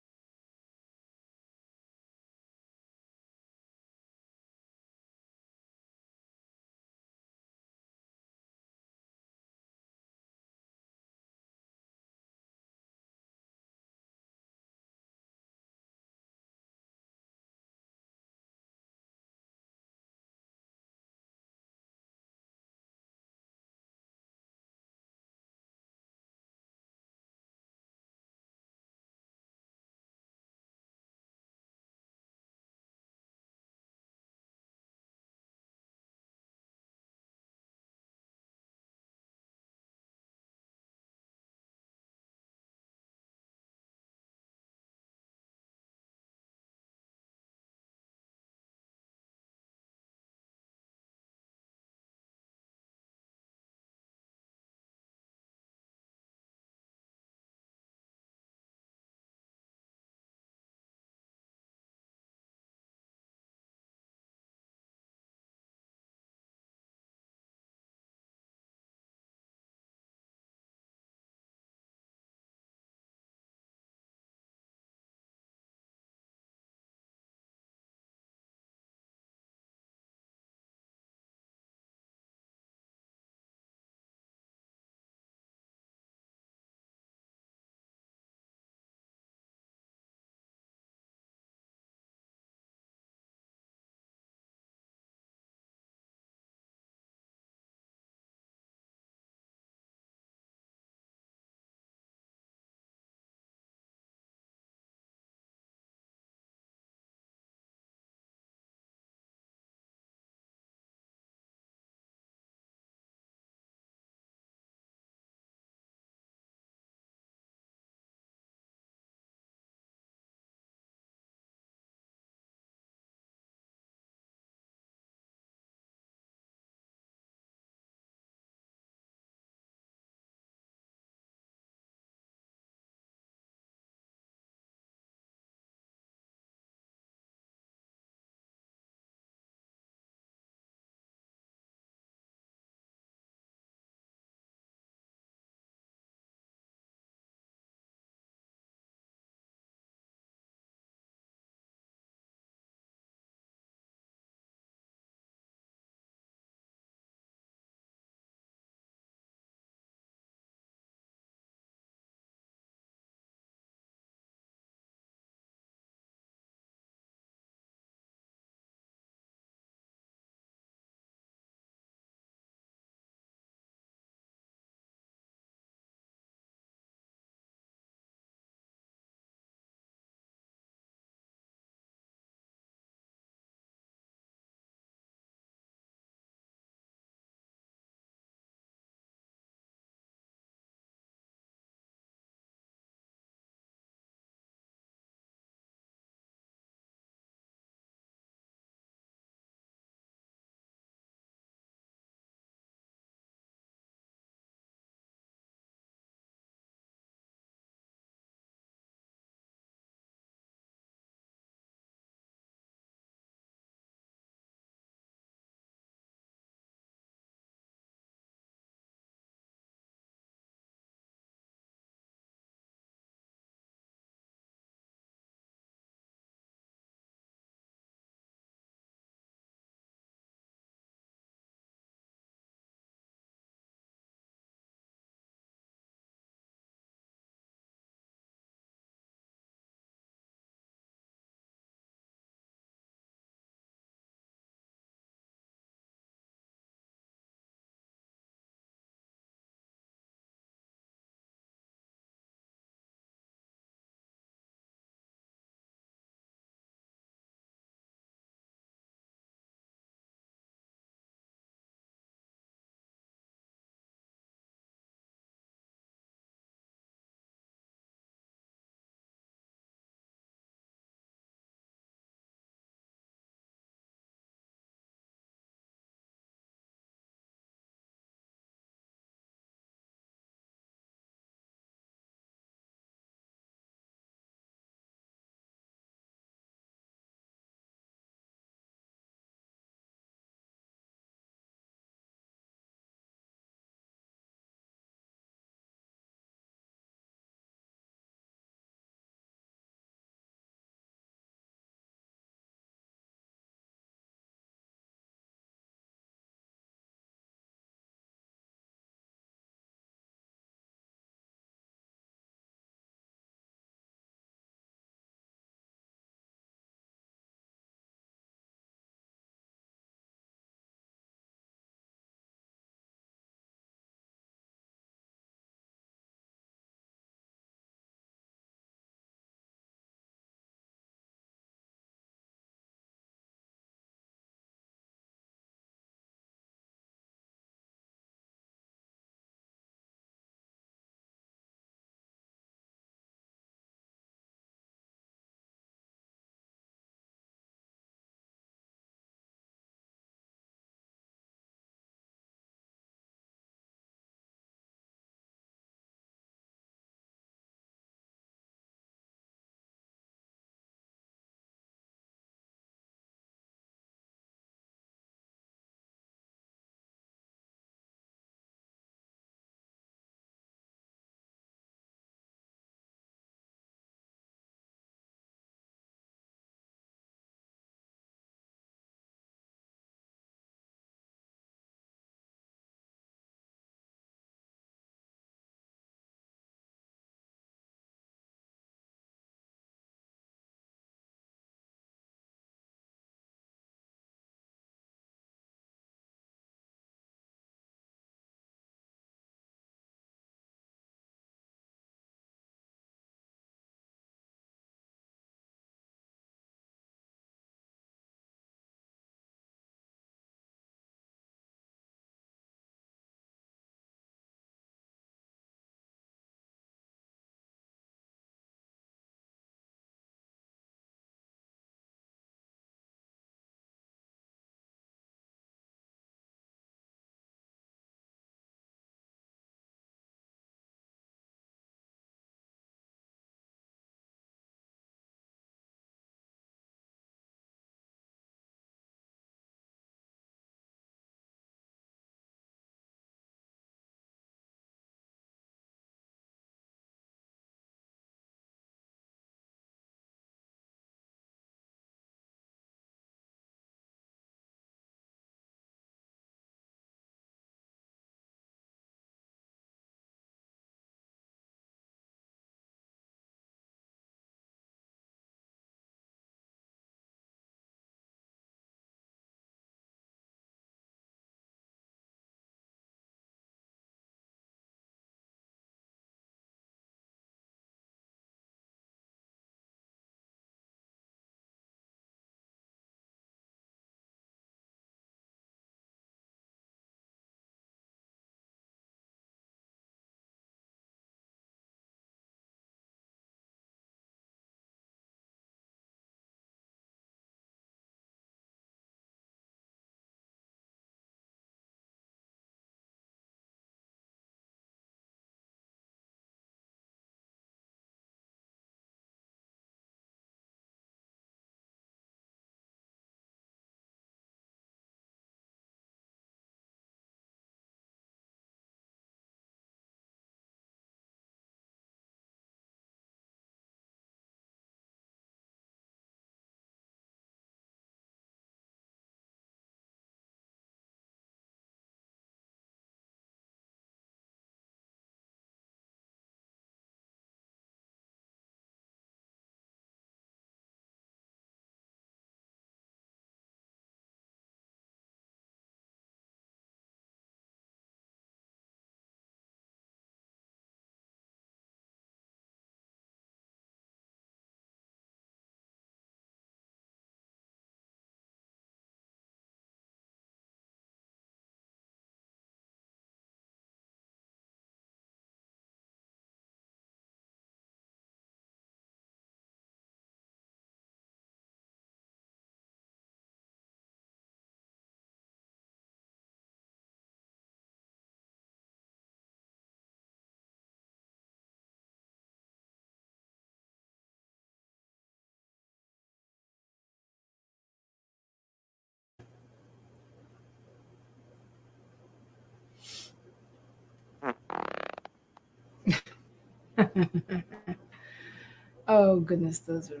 Oh goodness, those are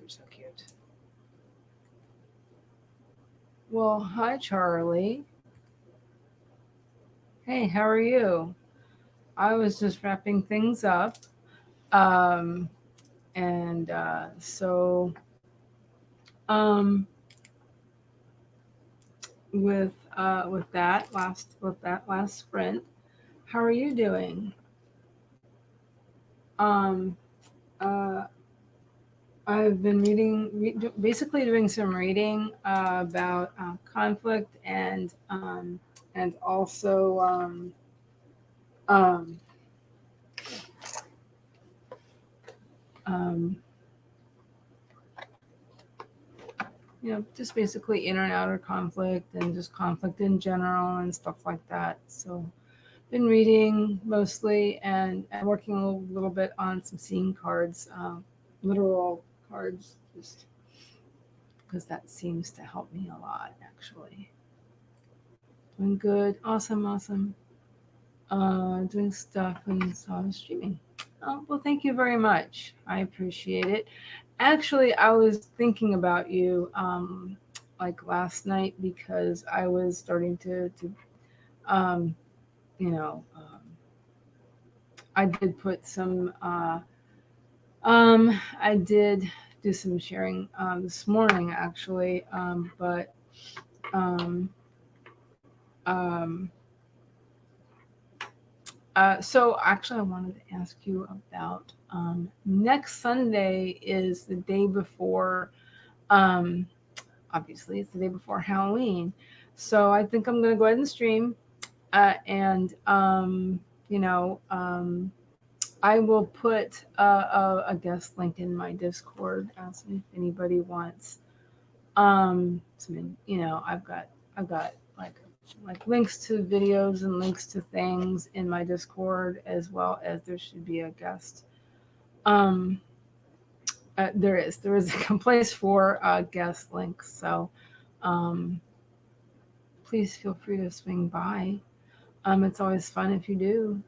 so cute. Well, hi Charlie. Hey, how are you? I was just wrapping things up. Um, and so um, with that last sprint, how are you doing? Um, uh, I've been basically doing some reading about conflict and also um, um, just basically inner and outer conflict and just conflict in general and stuff like that. So, been reading mostly and working a little bit on some scene cards, literal cards, just because that seems to help me a lot, actually. Doing good. Awesome, awesome. Doing stuff and streaming. Oh, well, thank you very much. I appreciate it. Actually, I was thinking about you like last night because I was starting to um, you know, I did put some, I did do some sharing this morning actually, but um, um, so actually I wanted to ask you about next Sunday is the day before, um, obviously it's the day before Halloween. So I think I'm going to go ahead and stream and, you know, I will put a guest link in my Discord so if anybody wants. I've got like links to videos and links to things in my Discord as well as there should be a guest. Um, there is a place for guest links, so um, please feel free to swing by. It's always fun if you do.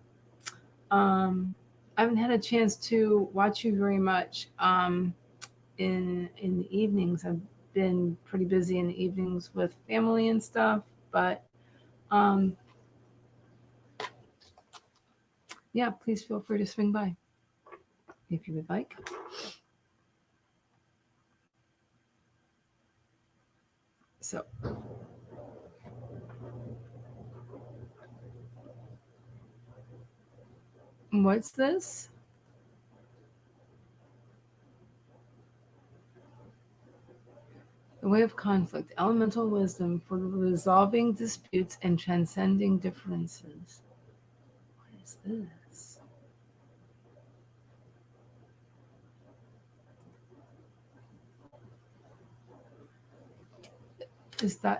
I haven't had a chance to watch you very much in the evenings. I've been pretty busy in the evenings with family and stuff, but um, yeah, please feel free to swing by if you would like. So, what's this? The way of conflict, elemental wisdom for resolving disputes and transcending differences. What is this?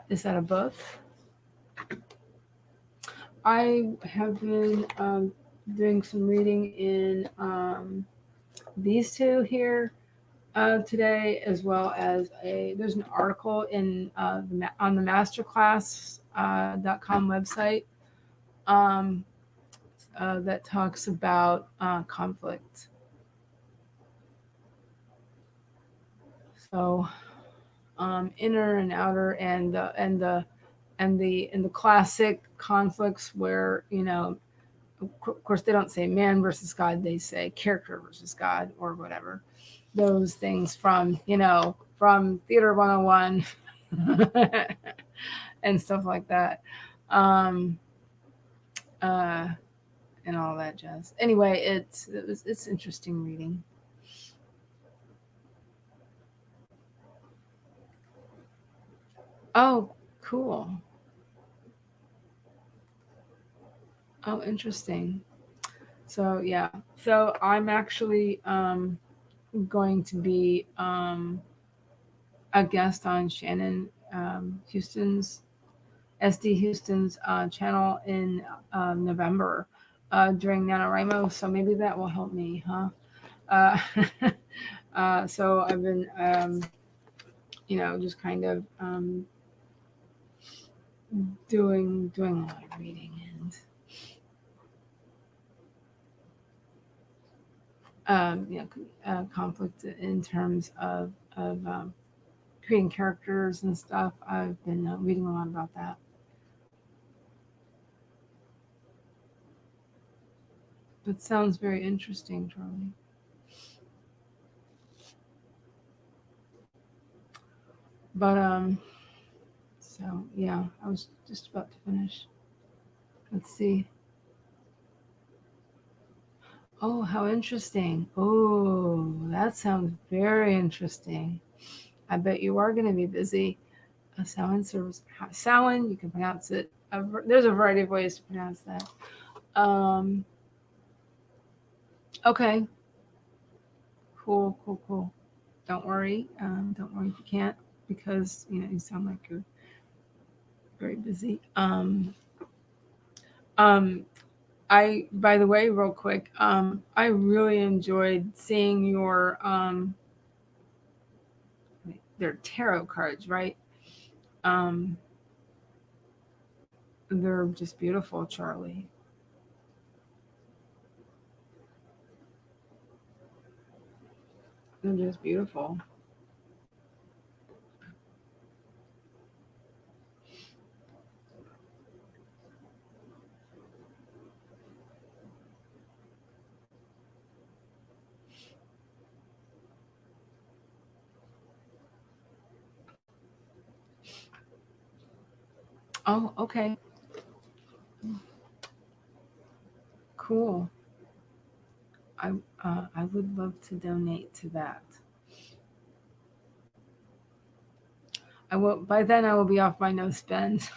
Is that a book? I have been doing some reading in these two here today, as well as there's an article in on the masterclass.com website um, that talks about conflict. So inner and outer, and the classic conflicts where of course they don't say man versus God, they say character versus God or whatever. Those things from Theater 101 and stuff like that. Um, uh, and all that jazz. Anyway, it's interesting reading. Oh, cool. Oh, interesting. So yeah. So I'm actually going to be a guest on Shannon Houston's SD Houston's channel in November during NaNoWriMo. So maybe that will help me, huh? So I've been, just kind of doing a lot of reading, and conflict in terms of creating characters and stuff. I've been reading a lot about that. That sounds very interesting, Charlie. But so yeah, I was just about to finish. Let's see. Oh, how interesting. Oh, that sounds very interesting. I bet you are going to be busy. A Samhain service. Samhain, you can pronounce it. There's a variety of ways to pronounce that. Okay. Cool, cool, cool. Don't worry. Don't worry if you can't, because you sound like you're very busy. Um, by the way, real quick, I really enjoyed seeing your their tarot cards, right? Um, they're just beautiful, Charlie. They're just beautiful. Oh, okay, cool. I I would love to donate to that. I will. By then, I will be off my no spend.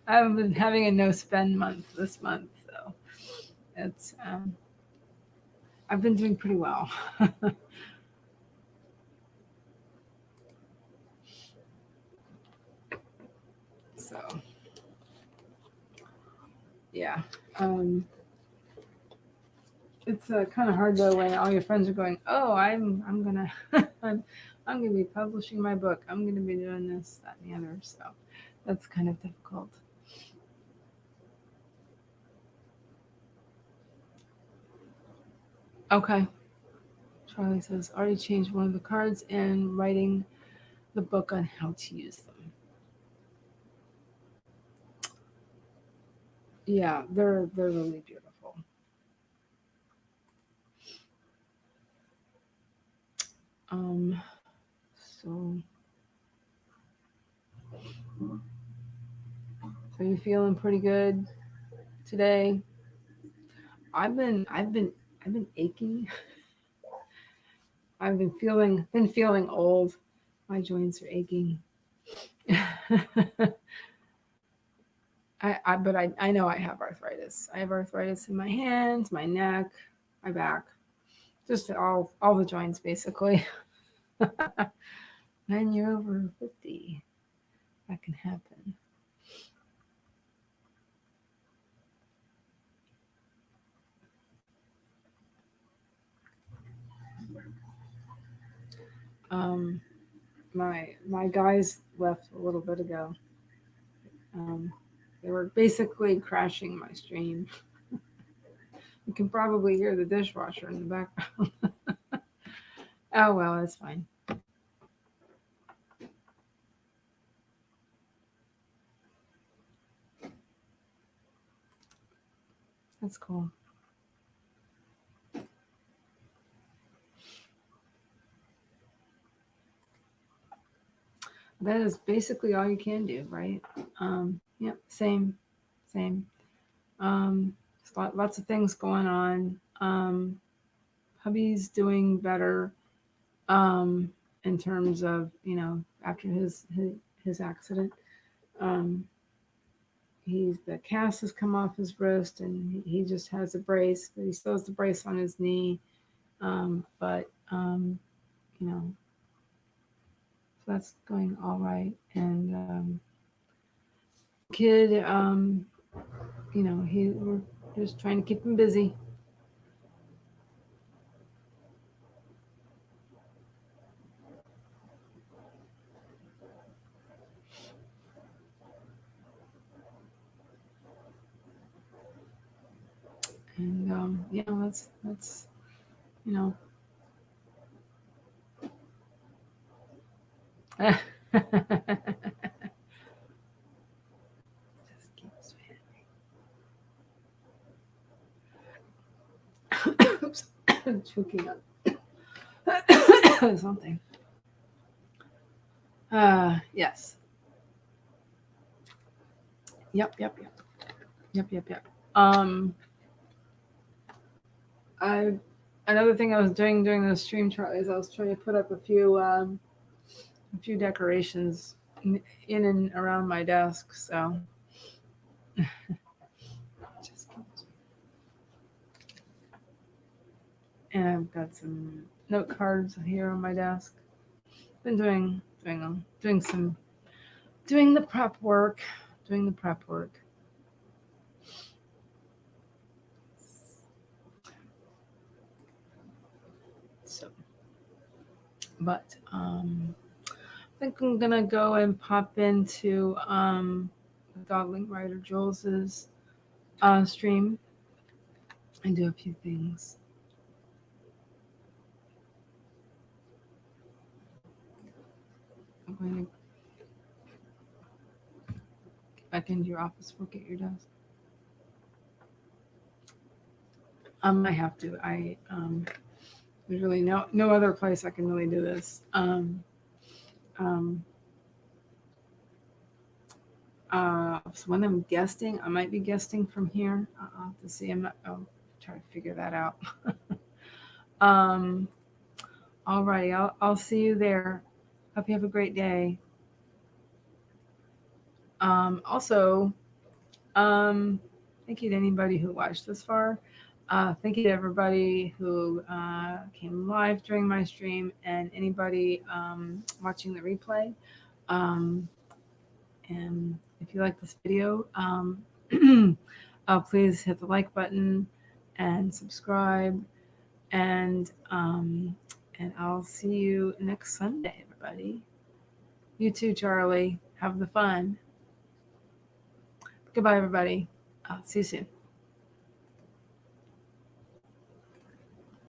I've been having a no spend month this month, so it's I've been doing pretty well. So yeah, um, it's kind of hard though when all your friends are going, "Oh, I'm gonna I'm gonna be publishing my book. I'm gonna be doing this, that, and the other." So that's kind of difficult. Okay. Charlie says, already changed one of the cards and writing the book on how to use them. Yeah, they're really beautiful. Um, so so you feeling pretty good today? I've been aching. I've been feeling old. My joints are aching. But I know I have arthritis. I have arthritis in my hands, my neck, my back, just all the joints basically. When you're over 50, that can happen. Um, my guys left a little bit ago. Um, they were basically crashing my stream. You can probably hear the dishwasher in the background. Oh well, that's fine. That's cool. That is basically all you can do, right? Yep, same. Um, lots of things going on. Hubby's doing better um, in terms of after his accident. Um, the cast has come off his wrist and he just has a brace, but he still has the brace on his knee. But you know, so that's going all right. And kid, we're just trying to keep him busy. And yeah, that's you know. Just keeps hitting. Oops, choking up something. Yes. Yep. I Another thing I was doing during the stream trial is I was trying to put up a few decorations in and around my desk. So and I've got some note cards here on my desk. Been doing the prep work. So, but I think I'm gonna go and pop into Godling Writer Jules's stream and do a few things. I'm going to get back into your office, work at your desk. I have to. There's really no other place I can really do this. So when I'm guesting, I might be guesting from here. I'll have to see. I'll try to figure that out. All righty. I'll see you there. Hope you have a great day. Also, thank you to anybody who watched this far. Thank you to everybody who came live during my stream and anybody watching the replay. And if you like this video, please hit the like button and subscribe. And I'll see you next Sunday, everybody. You too, Charlie. Have the fun. Goodbye, everybody. See you soon.